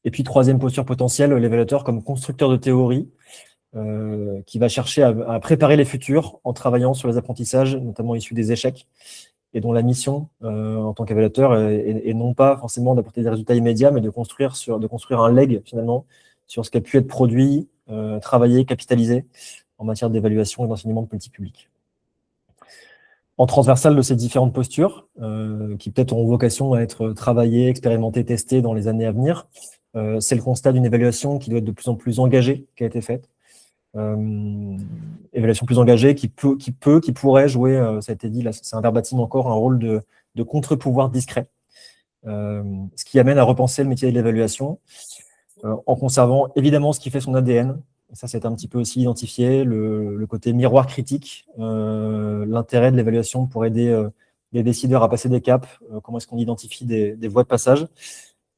Et puis, troisième posture potentielle, l'évaluateur comme constructeur de théorie, qui va chercher à préparer les futurs en travaillant sur les apprentissages, notamment issus des échecs, et dont la mission en tant qu'évaluateur est non pas forcément d'apporter des résultats immédiats, mais de construire un leg, finalement, sur ce qui a pu être produit, travaillé, capitalisé en matière d'évaluation et d'enseignement de politique publique. En transversal de ces différentes postures, qui peut-être auront vocation à être travaillées, expérimentées, testées dans les années à venir, c'est le constat d'une évaluation qui doit être de plus en plus engagée, qui a été faite. Évaluation plus engagée, qui pourrait jouer, ça a été dit, là, c'est un verbatim encore, un rôle de contre-pouvoir discret, ce qui amène à repenser le métier de l'évaluation, en conservant évidemment ce qui fait son ADN. Ça, c'est un petit peu aussi identifié, le côté miroir critique, l'intérêt de l'évaluation pour aider les décideurs à passer des caps, comment est-ce qu'on identifie des voies de passage,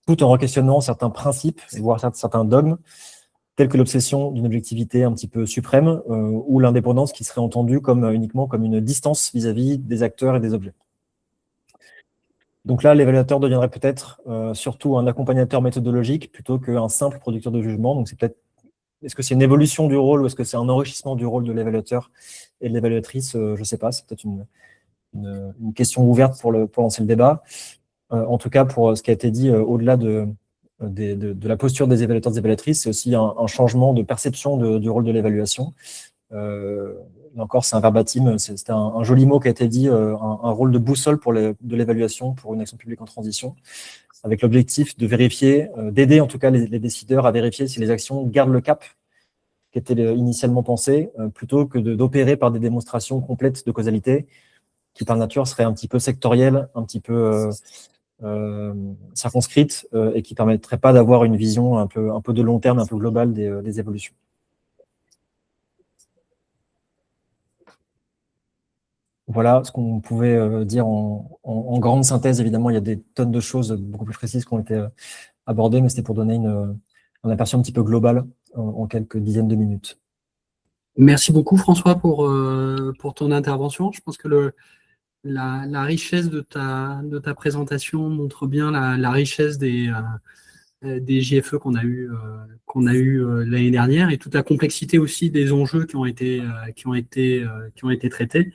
tout en re-questionnant certains principes, voire certains dogmes, tels que l'obsession d'une objectivité un petit peu suprême, ou l'indépendance qui serait entendue uniquement comme une distance vis-à-vis des acteurs et des objets. Donc là, l'évaluateur deviendrait peut-être surtout un accompagnateur méthodologique plutôt qu'un simple producteur de jugement. Donc est-ce que c'est une évolution du rôle ou est-ce que c'est un enrichissement du rôle de l'évaluateur et de l'évaluatrice? Je ne sais pas, c'est peut-être une question ouverte pour lancer le débat. En tout cas, pour ce qui a été dit, au-delà de la posture des évaluateurs et des évaluatrices, c'est aussi un changement de perception du rôle de l'évaluation. Là encore, c'est un verbatim, c'était un joli mot qui a été dit, un rôle de boussole de l'évaluation pour une action publique en transition, avec l'objectif de vérifier, d'aider en tout cas les décideurs à vérifier si les actions gardent le cap qui était initialement pensé, plutôt que d'opérer par des démonstrations complètes de causalité, qui par nature seraient un petit peu sectorielles, un petit peu circonscrites, et qui ne permettraient pas d'avoir une vision un peu de long terme, un peu globale des évolutions. Voilà ce qu'on pouvait dire en grande synthèse. Évidemment, il y a des tonnes de choses beaucoup plus précises qui ont été abordées, mais c'était pour donner un aperçu un petit peu global en quelques dizaines de minutes. Merci beaucoup, François, pour ton intervention. Je pense que la richesse de ta présentation montre bien la richesse des JFE qu'on a eu l'année dernière et toute la complexité aussi des enjeux qui ont été traités.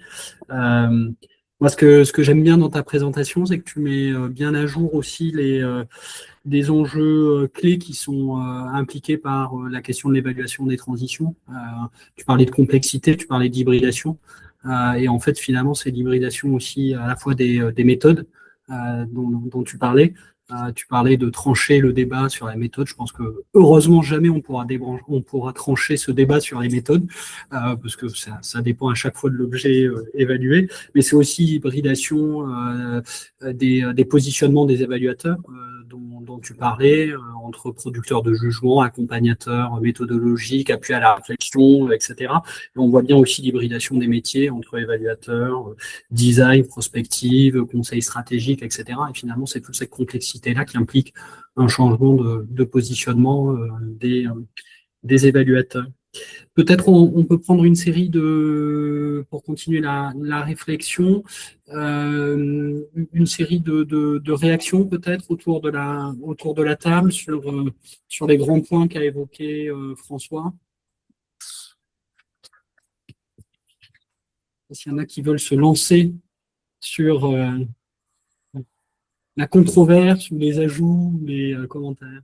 Moi, ce que j'aime bien dans ta présentation, c'est que tu mets bien à jour aussi des enjeux clés qui sont impliqués par la question de l'évaluation des transitions. Tu parlais de complexité, tu parlais d'hybridation. Et en fait, finalement, c'est l'hybridation aussi à la fois des méthodes dont tu parlais. Tu parlais de trancher le débat sur la méthode. Je pense que heureusement jamais on pourra trancher ce débat sur les méthodes, parce que ça dépend à chaque fois de l'objet évalué. Mais c'est aussi l'hybridation des positionnements des évaluateurs dont tu parlais, entre producteurs de jugement, accompagnateurs méthodologiques, appui à la réflexion, etc. Et on voit bien aussi l'hybridation des métiers entre évaluateurs, design, prospective, conseil stratégique, etc. Et finalement, c'est toute cette complexité-là qui implique un changement de positionnement des évaluateurs. Peut-être on peut prendre une série pour continuer la réflexion, une série de réactions peut-être autour de la table sur les grands points qu'a évoqué François. S'il y en a qui veulent se lancer sur la controverse ou les ajouts ou les commentaires.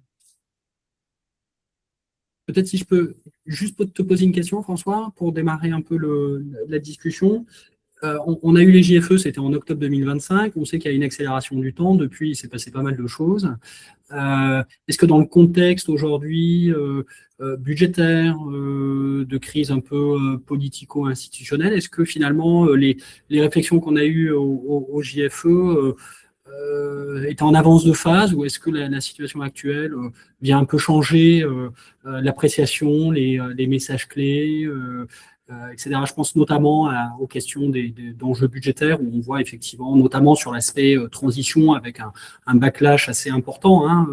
Peut-être si je peux juste te poser une question, François, pour démarrer un peu la discussion. On a eu les JFE, c'était en octobre 2025. On sait qu'il y a une accélération du temps. Depuis, il s'est passé pas mal de choses. Est-ce que dans le contexte aujourd'hui budgétaire, de crise un peu politico-institutionnelle, est-ce que finalement les réflexions qu'on a eues au JFE est en avance de phase, ou est-ce que la situation actuelle vient un peu changer l'appréciation, les messages clés, etc. Je pense notamment aux questions d'enjeux budgétaires, où on voit effectivement, notamment sur l'aspect transition, avec un backlash assez important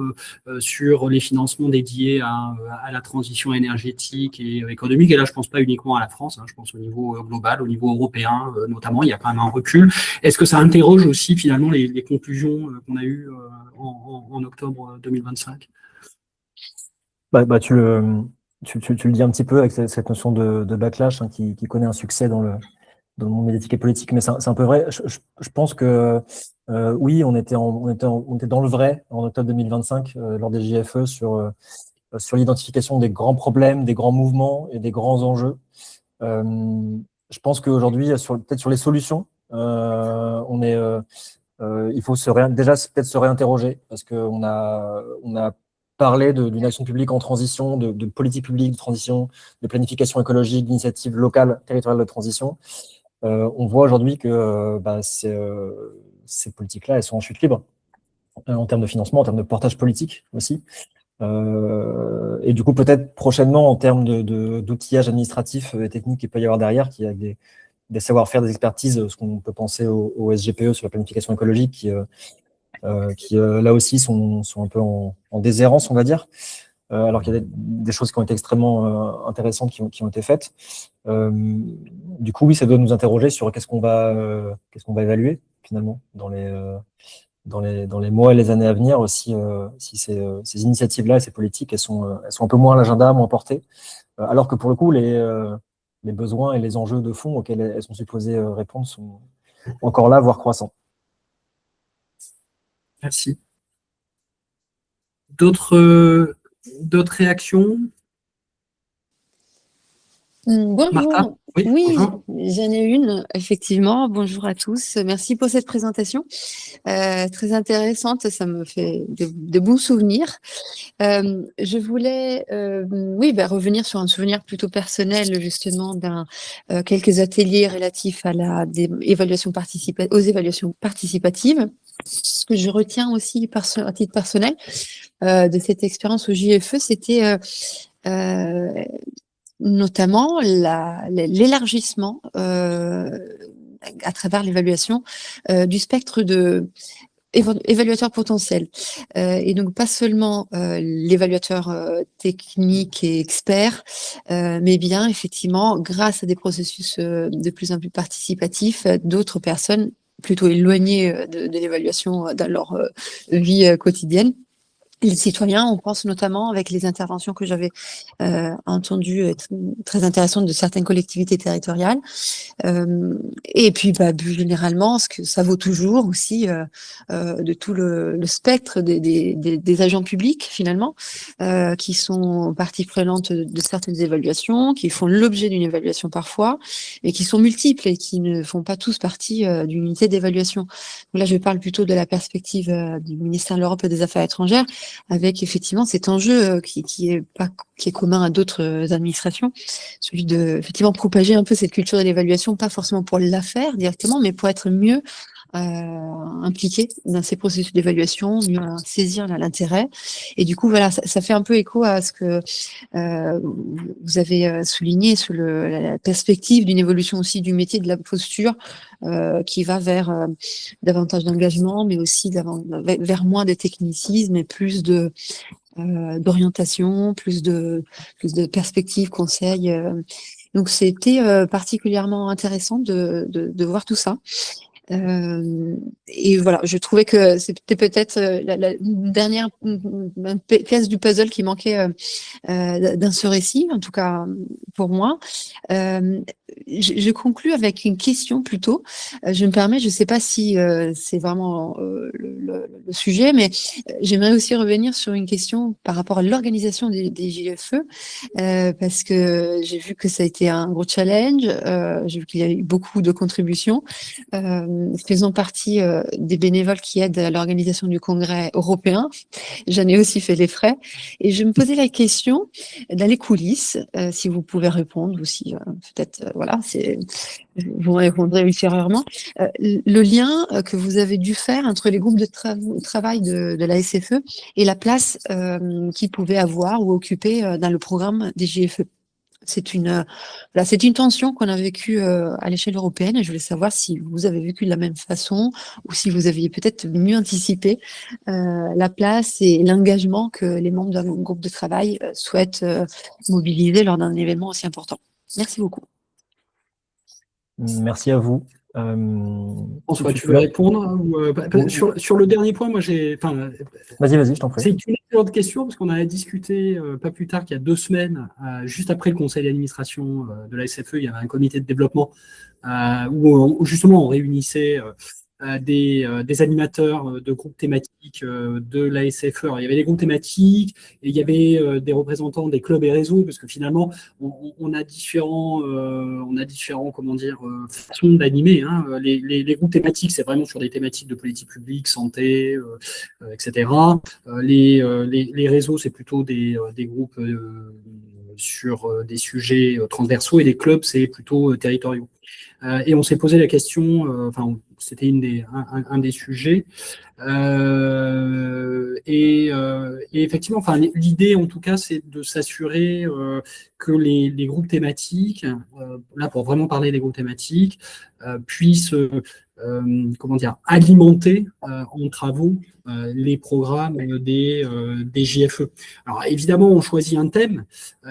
sur les financements dédiés à la transition énergétique et économique. Et là, je ne pense pas uniquement à la France, je pense au niveau global, au niveau européen notamment, il y a quand même un recul. Est-ce que ça interroge aussi finalement les conclusions qu'on a eues en octobre 2025 ? Tu le dis un petit peu avec cette notion de backlash qui connaît un succès dans le monde médiatique et politique, mais c'est un peu vrai. Je pense que oui, on était dans le vrai en octobre 2025 lors des JFE sur l'identification des grands problèmes, des grands mouvements et des grands enjeux. Je pense qu'aujourd'hui, peut-être sur les solutions, il faut déjà peut-être se réinterroger, parce qu'on a parlé d'une action publique en transition, de politique publique de transition, de planification écologique, d'initiatives locales, territoriales de transition. On voit aujourd'hui que ces politiques-là, elles sont en chute libre, en termes de financement, en termes de portage politique aussi. Et du coup, peut-être prochainement, en termes d'outillage administratif et technique qu'il peut y avoir derrière, qui a des savoir-faire, des expertises, ce qu'on peut penser au SGPE sur la planification écologique, qui là aussi sont un peu en déshérence, on va dire, alors qu'il y a des choses qui ont été extrêmement intéressantes qui ont été faites. Du coup, oui, ça doit nous interroger sur qu'est-ce qu'on va évaluer finalement dans les mois et les années à venir, aussi, si ces initiatives-là et ces politiques, elles sont un peu moins à l'agenda, moins portées, alors que pour le coup, les besoins et les enjeux de fond auxquels elles sont supposées répondre sont encore là, voire croissants. Merci. D'autres réactions ? Bonjour. Martha ? Oui, bonjour. j'en ai une, effectivement. Bonjour à tous. Merci pour cette présentation. Très intéressante, ça me fait de bons souvenirs. Je voulais revenir sur un souvenir plutôt personnel, justement, quelques ateliers relatifs à aux évaluations participatives. Ce que je retiens aussi à titre personnel de cette expérience au JFE, c'était notamment l'élargissement à travers l'évaluation du spectre de évaluateurs potentiels. Et donc, pas seulement l'évaluateur technique et expert, mais bien, effectivement, grâce à des processus de plus en plus participatifs, d'autres personnes plutôt éloignées de l'évaluation dans leur vie quotidienne, les citoyens. On pense notamment avec les interventions que j'avais entendues très intéressantes de certaines collectivités territoriales. Et puis, plus généralement, ce que ça vaut toujours aussi de tout le spectre des agents publics, finalement, qui sont partie prenante de certaines évaluations, qui font l'objet d'une évaluation parfois, et qui sont multiples et qui ne font pas tous partie d'une unité d'évaluation. Donc là, je parle plutôt de la perspective du ministère de l'Europe et des Affaires étrangères, avec effectivement cet enjeu qui est commun à d'autres administrations, celui de effectivement propager un peu cette culture de l'évaluation, pas forcément pour la faire directement, mais pour être mieux impliqué dans ces processus d'évaluation, mieux saisir l'intérêt. Et du coup, voilà, ça fait un peu écho à ce que vous avez souligné sur la perspective d'une évolution aussi du métier, de la posture, qui va vers davantage d'engagement, mais aussi vers moins de technicisme et plus d'orientation, plus de perspectives, conseils. Donc, c'était particulièrement intéressant de voir tout ça. Et voilà, je trouvais que c'était peut-être la dernière pièce du puzzle qui manquait dans ce récit, en tout cas pour moi. Je conclus avec une question plutôt. Je me permets, je ne sais pas si c'est vraiment le sujet, mais j'aimerais aussi revenir sur une question par rapport à l'organisation des JFE, parce que j'ai vu que ça a été un gros challenge, j'ai vu qu'il y a eu beaucoup de contributions. Faisant partie des bénévoles qui aident à l'organisation du congrès européen, j'en ai aussi fait les frais, et je me posais la question dans les coulisses, si vous pouvez répondre, ou si peut-être voilà, vous répondrez ultérieurement, le lien que vous avez dû faire entre les groupes de travail de la SFE et la place qu'ils pouvaient avoir ou occuper dans le programme des JFE. C'est une tension qu'on a vécue à l'échelle européenne, et je voulais savoir si vous avez vécu de la même façon ou si vous aviez peut-être mieux anticipé la place et l'engagement que les membres d'un groupe de travail souhaitent mobiliser lors d'un événement aussi important. Merci beaucoup. Merci à vous. François, tu veux répondre sur le dernier point, moi j'ai. Vas-y, je t'en prie. C'est une excellente question parce qu'on a discuté pas plus tard qu'il y a 2 semaines, juste après le conseil d'administration de la SFE, il y avait un comité de développement où justement on réunissait des animateurs de groupes thématiques de la SFE. Alors, il y avait des groupes thématiques et il y avait des représentants des clubs et réseaux, parce que finalement, on a différents façons d'animer. Hein. Les groupes thématiques, c'est vraiment sur des thématiques de politique publique, santé, etc. Les réseaux, c'est plutôt des groupes sur des sujets transversaux, et les clubs, c'est plutôt territoriaux. Et on s'est posé la question, c'était un des sujets. Et effectivement, l'idée en tout cas, c'est de s'assurer que les groupes thématiques, là pour vraiment parler des groupes thématiques, puissent alimenter en travaux les programmes des JFE. Alors évidemment, on choisit un thème,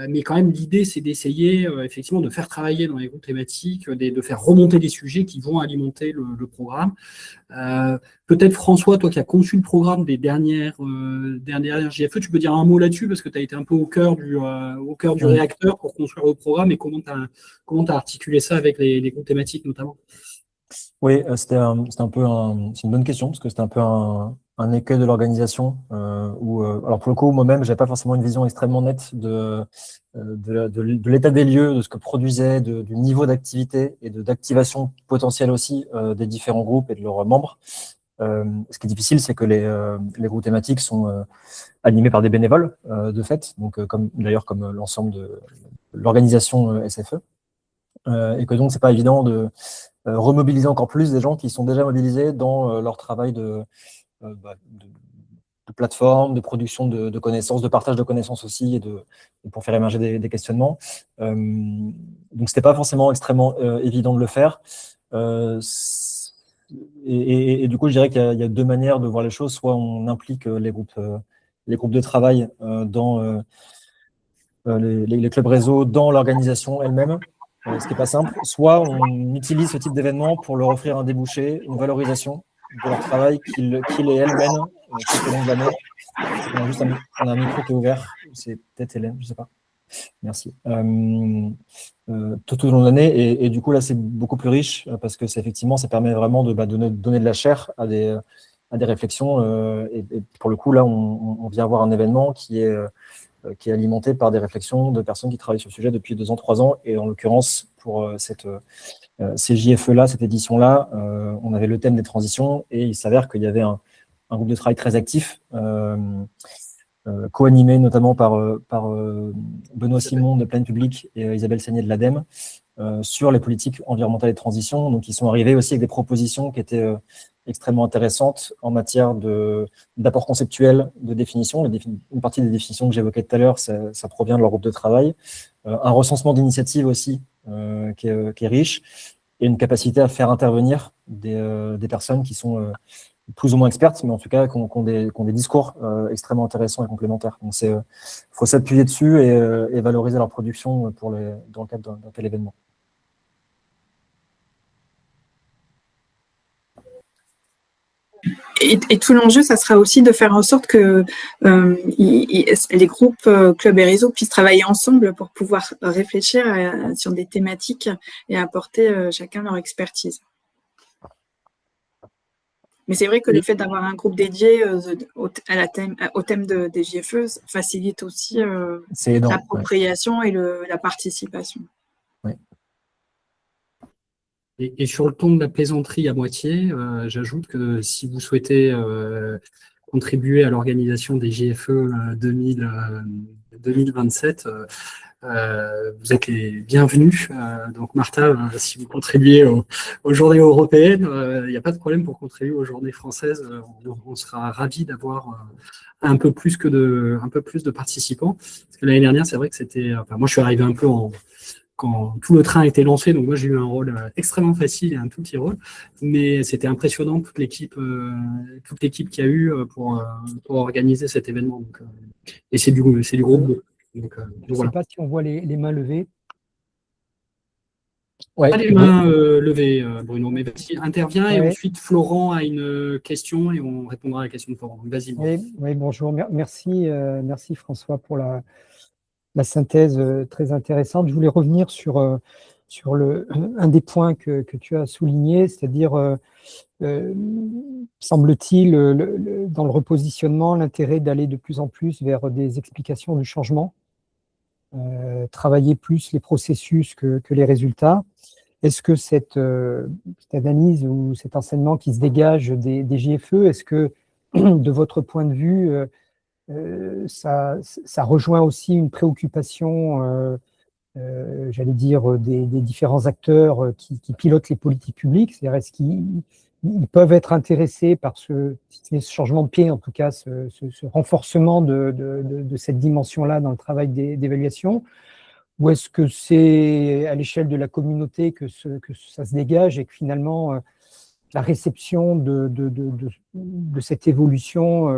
mais quand même l'idée, c'est d'essayer effectivement de faire travailler dans les groupes thématiques, de faire remonter des sujets qui vont alimenter le programme. Peut-être François, toi qui as conçu le programme des dernières JFE, tu peux dire un mot là-dessus, parce que tu as été un peu au cœur du réacteur pour construire le programme, et comment tu as articulé ça avec les groupes thématiques notamment. Oui, c'est une bonne question, parce que c'était un peu un écueil de l'organisation alors pour le coup, moi-même, j'avais pas forcément une vision extrêmement nette de l'état des lieux, de ce que produisait, du niveau d'activité et d'activation potentielle aussi des différents groupes et de leurs membres. Ce qui est difficile, c'est que les groupes thématiques sont animés par des bénévoles, de fait, donc comme l'ensemble de l'organisation SFE, et que donc c'est pas évident de remobiliser encore plus des gens qui sont déjà mobilisés dans leur travail de plateforme, de production de connaissances, de partage de connaissances aussi, et pour faire émerger des questionnements. Donc c'était pas forcément extrêmement évident de le faire. Et du coup, je dirais qu'il y a 2 manières de voir les choses. Soit on implique les groupes de travail dans les clubs réseaux, dans l'organisation elle-même, ce qui n'est pas simple. Soit on utilise ce type d'événement pour leur offrir un débouché, une valorisation de leur travail qu'ils et elles mènent tout au long de l'année, On a un micro qui est ouvert. C'est peut-être Hélène, je ne sais pas. Merci. Tout au long de l'année, et du coup, là, c'est beaucoup plus riche parce que effectivement, ça permet vraiment de donner de la chair à des réflexions. Et pour le coup, là, on vient avoir un événement qui est alimenté par des réflexions de personnes qui travaillent sur le sujet depuis 2 ans, 3 ans. Et en l'occurrence, pour ces JFE-là, cette édition-là, on avait le thème des transitions et il s'avère qu'il y avait un groupe de travail très actif, co-animé notamment par Benoît Simon de Pleine Public et Isabelle Sagné de l'ADEME, sur les politiques environnementales et de transition. Donc, ils sont arrivés aussi avec des propositions qui étaient extrêmement intéressantes en matière d'apport conceptuel, de définition. Une partie des définitions que j'évoquais tout à l'heure, ça provient de leur groupe de travail. Un recensement d'initiatives aussi qui est riche, et une capacité à faire intervenir des personnes qui sont plus ou moins expertes, mais en tout cas qui ont des discours extrêmement intéressants et complémentaires. Donc, faut s'appuyer dessus et valoriser leur production dans le cadre d'un tel événement. Et tout l'enjeu, ça sera aussi de faire en sorte que les groupes, clubs et réseaux puissent travailler ensemble pour pouvoir réfléchir sur des thématiques et apporter chacun leur expertise. Mais c'est vrai que le fait d'avoir un groupe dédié au thème des JFE facilite aussi l'appropriation et la participation. Oui. Et sur le ton de la plaisanterie à moitié, j'ajoute que si vous souhaitez contribuer à l'organisation des JFE 2027, vous êtes les bienvenus. Donc Martha, si vous contribuez aux journées européennes, il n'y a pas de problème pour contribuer aux journées françaises. On sera ravis d'avoir un peu plus de participants. Parce que l'année dernière, c'est vrai que c'était. Enfin, moi, je suis arrivé un peu quand tout le train a été lancé, donc moi j'ai eu un rôle extrêmement facile et un tout petit rôle, mais c'était impressionnant toute l'équipe qu'il y a eu pour organiser cet événement. Donc, et c'est du groupe. Je ne sais pas si on voit les mains levées. Ouais. Pas les mains levées, Bruno, mais vas-y, interviens et ensuite Florent a une question et on répondra à la question de Florent. Vas-y. Oui, bonjour. Merci François pour la synthèse très intéressante. Je voulais revenir sur un des points que tu as souligné, c'est-à-dire, semble-t-il, dans le repositionnement, l'intérêt d'aller de plus en plus vers des explications du changement, travailler plus les processus que les résultats. Est-ce que cette analyse ou cet enseignement qui se dégage des JFE, est-ce que, de votre point de vue, ça rejoint aussi une préoccupation, j'allais dire, des différents acteurs qui pilotent les politiques publiques? C'est-à-dire, est-ce qu'ils peuvent être intéressés par ce changement de pied, en tout cas, ce renforcement de cette dimension-là dans le travail d'évaluation? Ou est-ce que c'est à l'échelle de la communauté que ça se dégage et que finalement, la réception de cette évolution,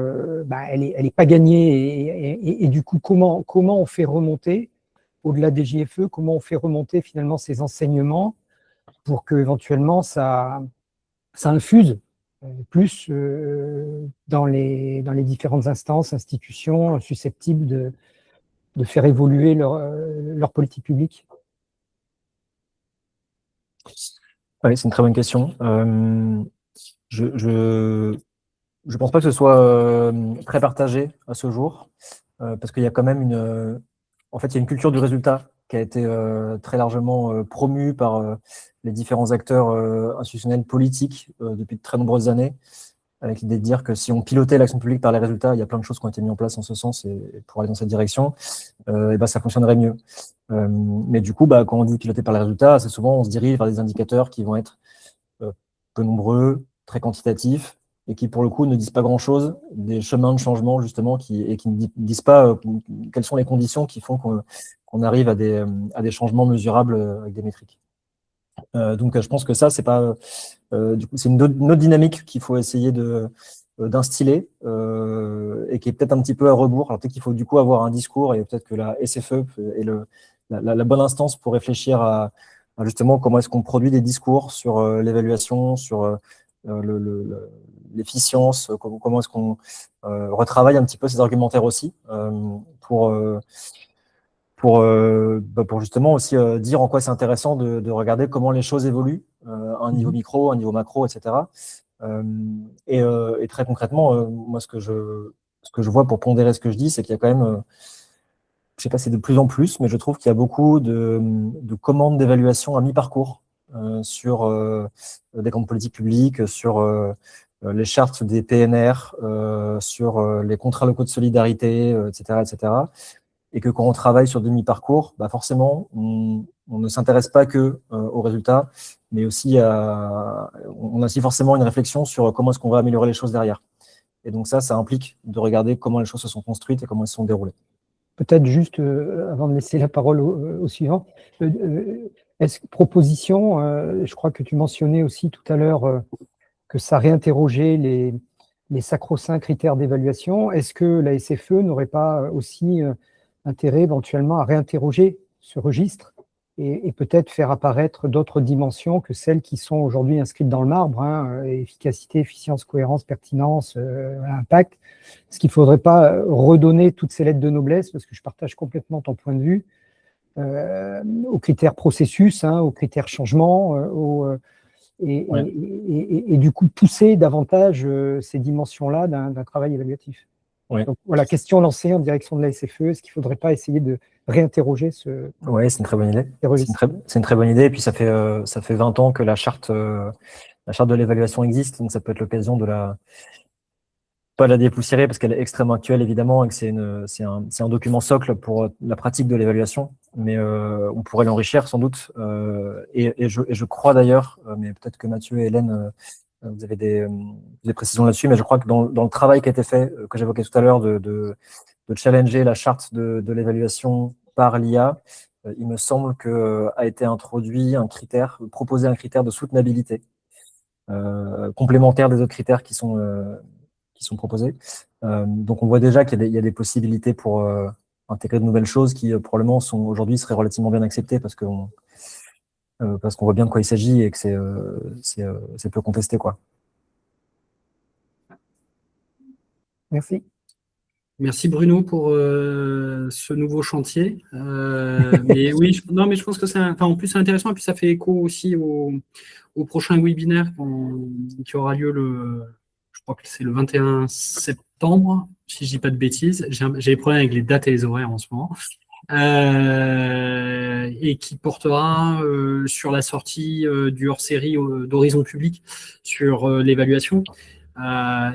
elle est pas gagnée, et du coup, comment on fait remonter, au-delà des JFE, comment on fait remonter finalement ces enseignements pour que éventuellement ça infuse plus dans les différentes instances, institutions susceptibles de faire évoluer leur politique publique? Oui, c'est une très bonne question. Je ne pense pas que ce soit très partagé à ce jour, parce qu'il y a quand même en fait, il y a une culture du résultat qui a été très largement promue par les différents acteurs institutionnels politiques depuis de très nombreuses années, avec l'idée de dire que si on pilotait l'action publique par les résultats, il y a plein de choses qui ont été mises en place en ce sens et pour aller dans cette direction, et ça fonctionnerait mieux. Mais du coup, quand on dit piloter par les résultats, assez souvent on se dirige vers des indicateurs qui vont être peu nombreux, très quantitatifs, et qui pour le coup ne disent pas grand-chose des chemins de changement justement et qui ne disent pas quelles sont les conditions qui font qu'on arrive à des changements mesurables avec des métriques. Donc je pense que ça, c'est pas du coup, c'est une autre dynamique qu'il faut essayer d'instiller et qui est peut-être un petit peu à rebours. Alors peut-être qu'il faut du coup avoir un discours, et peut-être que la SFE est la bonne instance pour réfléchir à justement comment est-ce qu'on produit des discours sur l'évaluation, sur l'efficience, comment est-ce qu'on retravaille un petit peu ces argumentaires aussi pour justement aussi dire en quoi c'est intéressant de regarder comment les choses évoluent à un niveau micro, à un niveau macro, etc. Et très concrètement, moi, ce que je vois pour pondérer ce que je dis, c'est qu'il y a quand même, je ne sais pas si c'est de plus en plus, mais je trouve qu'il y a beaucoup de commandes d'évaluation à mi-parcours sur des grandes politiques publiques, sur les chartes des PNR, sur les contrats locaux de solidarité, etc., etc. Et que quand on travaille sur demi-parcours, bah forcément, on ne s'intéresse pas que aux résultats, mais aussi on a aussi forcément une réflexion sur comment est-ce qu'on va améliorer les choses derrière. Et donc ça implique de regarder comment les choses se sont construites et comment elles se sont déroulées. Peut-être juste, avant de laisser la parole au suivant, proposition, je crois que tu mentionnais aussi tout à l'heure que ça réinterrogeait les sacro-saints critères d'évaluation. Est-ce que la SFE n'aurait pas aussi intérêt éventuellement à réinterroger ce registre et peut-être faire apparaître d'autres dimensions que celles qui sont aujourd'hui inscrites dans le marbre, hein, efficacité, efficience, cohérence, pertinence, impact. Est-ce qu'il ne faudrait pas redonner toutes ces lettres de noblesse, parce que je partage complètement ton point de vue, aux critères processus, hein, aux critères changement, et du coup pousser davantage ces dimensions-là d'un travail évaluatif. Oui. Donc voilà, question lancée en direction de la SFE, est-ce qu'il ne faudrait pas essayer de réinterroger ce... Oui, c'est une très bonne idée. C'est une très bonne idée, et puis ça fait 20 ans que la charte de l'évaluation existe, donc ça peut être l'occasion de pas la dépoussiérer parce qu'elle est extrêmement actuelle évidemment et que c'est un document socle pour la pratique de l'évaluation, mais on pourrait l'enrichir sans doute. Et je crois d'ailleurs, mais peut-être que Mathieu et Hélène, vous avez des précisions là-dessus, mais je crois que dans le travail qui a été fait, que j'évoquais tout à l'heure, de challenger la charte de l'évaluation par l'IA, il me semble qu'a été introduit proposé un critère de soutenabilité complémentaire des autres critères qui sont proposés. Donc on voit déjà qu'il y a des possibilités pour intégrer de nouvelles choses qui probablement aujourd'hui seraient relativement bien acceptées parce qu'on voit bien de quoi il s'agit et que c'est peu contesté, quoi. Merci. Merci Bruno pour ce nouveau chantier. Mais oui, mais je pense que en plus c'est intéressant et puis ça fait écho aussi au prochain webinaire qui aura lieu je crois que c'est le 21 septembre, si je dis pas de bêtises. J'ai des problèmes avec les dates et les horaires en ce moment. Et qui portera sur la sortie du hors-série d'Horizon Public sur l'évaluation.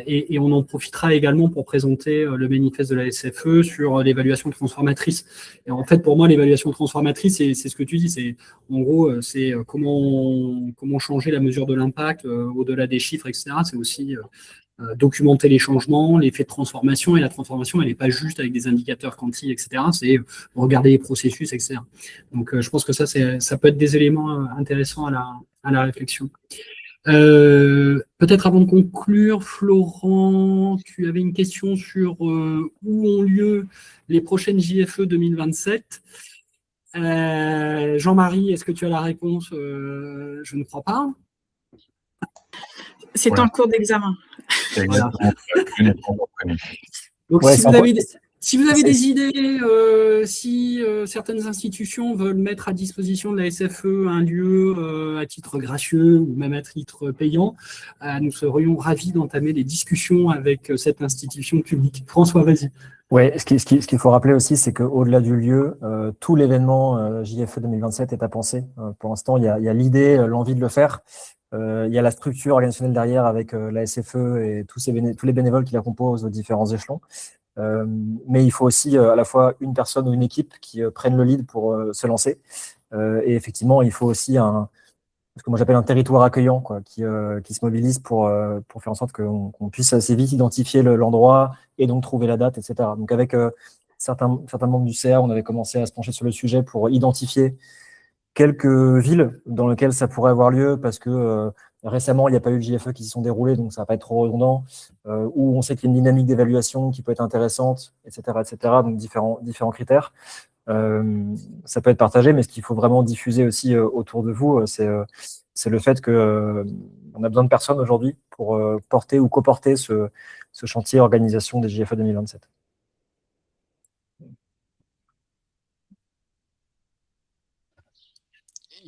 Et on en profitera également pour présenter le manifeste de la SFE sur l'évaluation transformatrice. Et en fait, pour moi, l'évaluation transformatrice, c'est ce que tu dis, c'est en gros, c'est comment changer la mesure de l'impact au-delà des chiffres, etc. C'est aussi documenter les changements, l'effet de transformation, et la transformation, elle n'est pas juste avec des indicateurs quanti, etc. C'est regarder les processus, etc. Donc, je pense que ça peut être des éléments intéressants à la réflexion. Peut-être avant de conclure, Florent, tu avais une question sur où ont lieu les prochaines JFE 2027. Jean-Marie, est-ce que tu as la réponse? Je ne crois pas. C'est en cours d'examen. Voilà. Donc, Ouais, si vous avez des idées, si certaines institutions veulent mettre à disposition de la SFE un lieu à titre gracieux ou même à titre payant, nous serions ravis d'entamer des discussions avec cette institution publique. François, vas-y. Oui, ce qu'il faut rappeler aussi, c'est qu'au-delà du lieu, tout l'événement JFE 2027 est à penser. Pour l'instant, il y a l'idée, l'envie de le faire. Il y a la structure organisationnelle derrière avec la SFE et tous les bénévoles qui la composent aux différents échelons. Mais il faut aussi à la fois une personne ou une équipe qui prenne le lead pour se lancer. Et effectivement, il faut aussi ce que moi j'appelle un territoire accueillant, quoi, qui se mobilise pour faire en sorte qu'on puisse assez vite identifier l'endroit et donc trouver la date, etc. Donc avec certains membres du CA, on avait commencé à se pencher sur le sujet pour identifier quelques villes dans lesquelles ça pourrait avoir lieu parce que récemment, il n'y a pas eu de JFE qui s'y sont déroulés, donc ça ne va pas être trop redondant, où on sait qu'il y a une dynamique d'évaluation qui peut être intéressante, etc., donc différents critères. Ça peut être partagé, mais ce qu'il faut vraiment diffuser aussi autour de vous, c'est le fait que on a besoin de personnes aujourd'hui pour porter ou coporter ce chantier organisation des JFE 2027.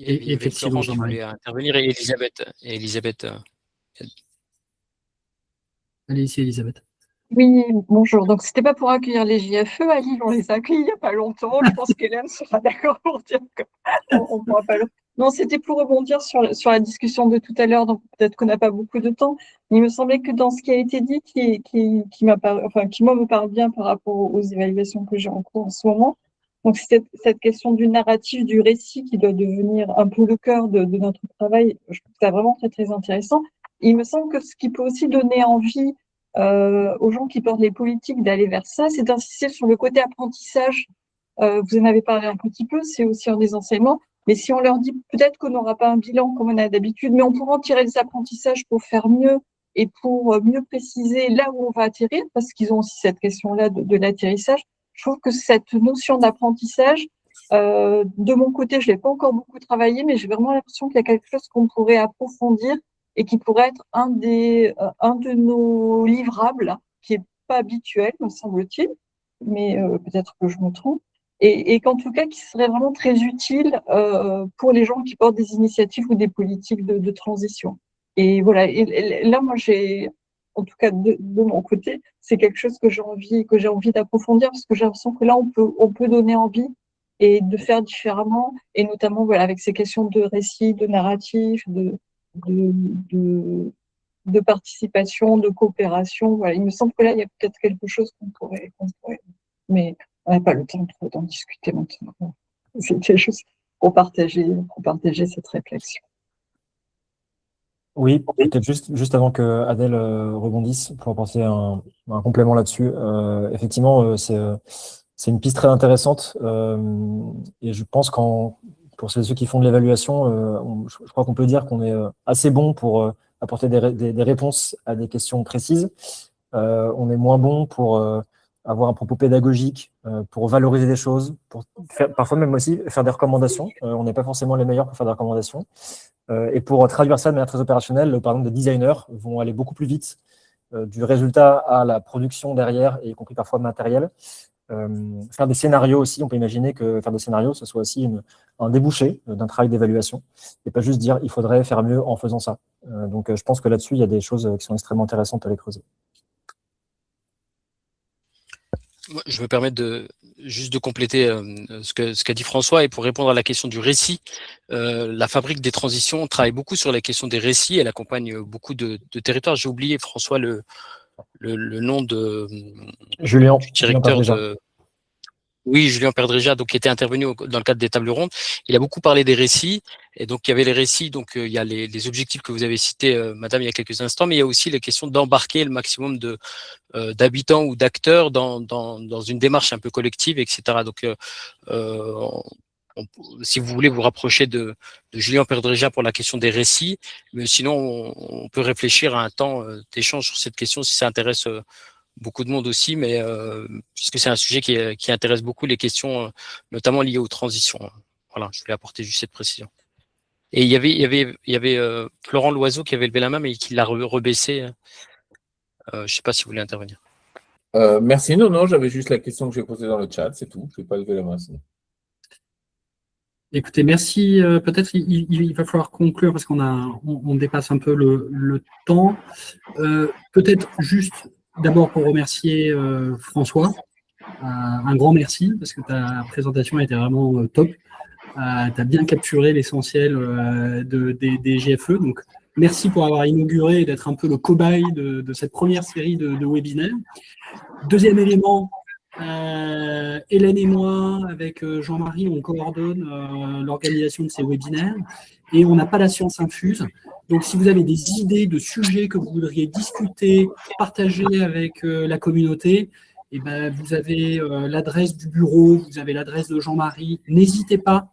Et effectivement, Florent qui voulait intervenir et Elisabeth. Allez ici, Elisabeth. Oui, bonjour. Donc, c'était pas pour accueillir les JFE à Lille, on les a accueillis il n'y a pas longtemps. Je pense qu'Hélène sera d'accord pour dire qu'on ne pourra pas le. Non, c'était pour rebondir sur la discussion de tout à l'heure, donc peut-être qu'on n'a pas beaucoup de temps. Il me semblait que dans ce qui a été dit, qui moi me parle bien par rapport aux évaluations que j'ai en cours en ce moment. Donc, c'est cette question du narratif, du récit qui doit devenir un peu le cœur de notre travail. Je trouve ça vraiment très, très intéressant. Il me semble que ce qui peut aussi donner envie aux gens qui portent les politiques d'aller vers ça, c'est d'insister sur le côté apprentissage. Vous en avez parlé un petit peu, c'est aussi un des enseignements. Mais si on leur dit peut-être qu'on n'aura pas un bilan comme on a d'habitude, mais on pourra en tirer des apprentissages pour faire mieux et pour mieux préciser là où on va atterrir, parce qu'ils ont aussi cette question-là de l'atterrissage. Je trouve que cette notion d'apprentissage, de mon côté, je l'ai pas encore beaucoup travaillé, mais j'ai vraiment l'impression qu'il y a quelque chose qu'on pourrait approfondir et qui pourrait être un de nos livrables, qui est pas habituel, me semble-t-il, mais peut-être que je me trompe, et qu'en tout cas, qui serait vraiment très utile pour les gens qui portent des initiatives ou des politiques de transition. Et voilà, et là, moi, en tout cas de mon côté, c'est quelque chose que j'ai envie d'approfondir, parce que j'ai l'impression que là, on peut donner envie et de faire différemment, et notamment voilà, avec ces questions de récit, de narratif, de participation, de coopération. Voilà, il me semble que là, il y a peut-être quelque chose qu'on pourrait, mais on n'a pas le temps d'en discuter maintenant. C'était juste pour partager cette réflexion. Oui, peut-être juste avant que Adèle rebondisse, pour apporter un complément là-dessus. Effectivement, c'est une piste très intéressante et je pense pour ceux qui font de l'évaluation, je crois qu'on peut dire qu'on est assez bon pour apporter des réponses à des questions précises. On est moins bon pour avoir un propos pédagogique, pour valoriser des choses, pour parfois même aussi faire des recommandations. On n'est pas forcément les meilleurs pour faire des recommandations. Et pour traduire ça de manière très opérationnelle, par exemple, des designers vont aller beaucoup plus vite du résultat à la production derrière, et y compris parfois matériel. Faire des scénarios aussi, on peut imaginer que faire des scénarios, ce soit aussi un débouché d'un travail d'évaluation, et pas juste dire il faudrait faire mieux en faisant ça. Donc je pense que là-dessus, il y a des choses qui sont extrêmement intéressantes à les creuser. Je me permets juste de compléter ce qu'a dit François, et pour répondre à la question du récit, la Fabrique des transitions travaille beaucoup sur la question des récits. Elle accompagne beaucoup de territoires. J'ai oublié, François, le nom du directeur de... Oui, Julien Perdréja, donc qui était intervenu dans le cadre des tables rondes. Il a beaucoup parlé des récits, et donc il y avait les récits, donc il y a les objectifs que vous avez cités, Madame, il y a quelques instants, mais il y a aussi les questions d'embarquer le maximum d'habitants ou d'acteurs dans une démarche un peu collective, etc. Donc, si vous voulez vous rapprocher de Julien Perdréja pour la question des récits, mais sinon on peut réfléchir à un temps d'échange sur cette question si ça intéresse beaucoup de monde aussi, mais puisque c'est un sujet qui intéresse beaucoup les questions, notamment liées aux transitions. Voilà, je voulais apporter juste cette précision. Et il y avait Florent Loiseau qui avait levé la main, mais qui l'a rebaissé. Je ne sais pas si vous voulez intervenir. Merci. Non, j'avais juste la question que j'ai posée dans le chat, c'est tout. Je n'ai pas levé la main. Écoutez, merci. Peut-être il va falloir conclure parce qu'on dépasse un peu le temps. Peut-être juste d'abord pour remercier François. Un grand merci parce que ta présentation a été vraiment top. Tu as bien capturé l'essentiel des GFE. Donc, merci pour avoir inauguré et d'être un peu le cobaye de cette première série de webinaires. Deuxième élément, Hélène et moi, avec Jean-Marie, on coordonne l'organisation de ces webinaires et on n'a pas la science infuse. Donc, si vous avez des idées de sujets que vous voudriez discuter, partager avec la communauté, eh ben, vous avez l'adresse du bureau, vous avez l'adresse de Jean-Marie. N'hésitez pas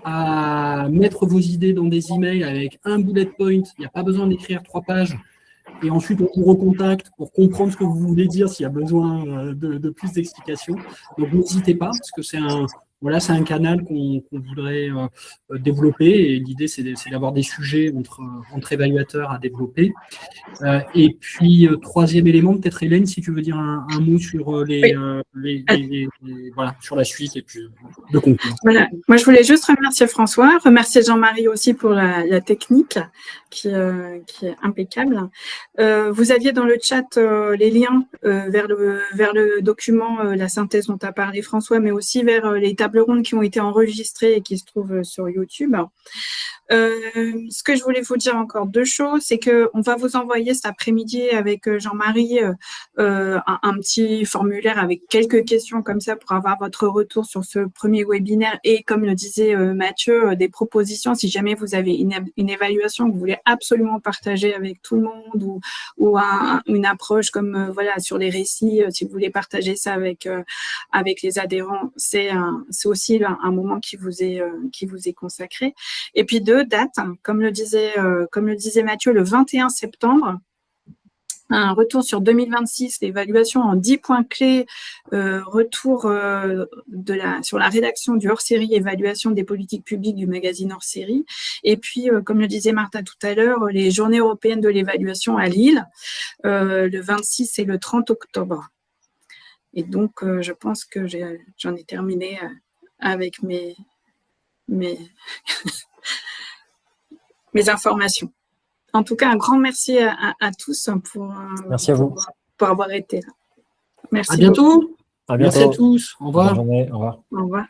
à mettre vos idées dans des emails avec un bullet point. Il n'y a pas besoin d'écrire 3 pages. Et ensuite, on vous recontacte pour comprendre ce que vous voulez dire s'il y a besoin de plus d'explications. Donc, n'hésitez pas, parce que c'est un voilà, c'est un canal qu'on voudrait développer. Et l'idée, c'est d'avoir des sujets entre évaluateurs à développer. Et puis, troisième élément, peut-être Hélène, si tu veux dire un mot sur voilà, sur la suite et puis de conclure. Voilà. Moi, je voulais juste remercier François, remercier Jean-Marie aussi pour la technique qui est impeccable. Vous aviez dans le chat les liens vers le document, la synthèse dont a parlé François, mais aussi vers les tables rondes qui ont été enregistrées et qui se trouvent sur YouTube. Ce que je voulais vous dire encore deux choses, c'est qu'on va vous envoyer cet après-midi avec Jean-Marie un petit formulaire avec quelques questions comme ça pour avoir votre retour sur ce premier webinaire et, comme le disait Mathieu, des propositions si jamais vous avez une évaluation que vous voulez absolument partager avec tout le monde ou une approche comme voilà sur les récits, si vous voulez partager ça avec les adhérents, c'est aussi un moment qui vous est consacré. Et puis deux dates, comme le disait Mathieu, le 21 septembre, un retour sur 2026, l'évaluation en 10 points clés, retour sur la rédaction du hors-série évaluation des politiques publiques du magazine hors-série. Et puis, comme le disait Martha tout à l'heure, les journées européennes de l'évaluation à Lille, le 26 et le 30 octobre. Et donc, je pense que j'en ai terminé avec mes informations. En tout cas, un grand merci à tous Merci à vous. pour avoir été là. Merci. À bientôt. À bientôt. Merci à tous. Au revoir. Bonne journée. Au revoir. Au revoir.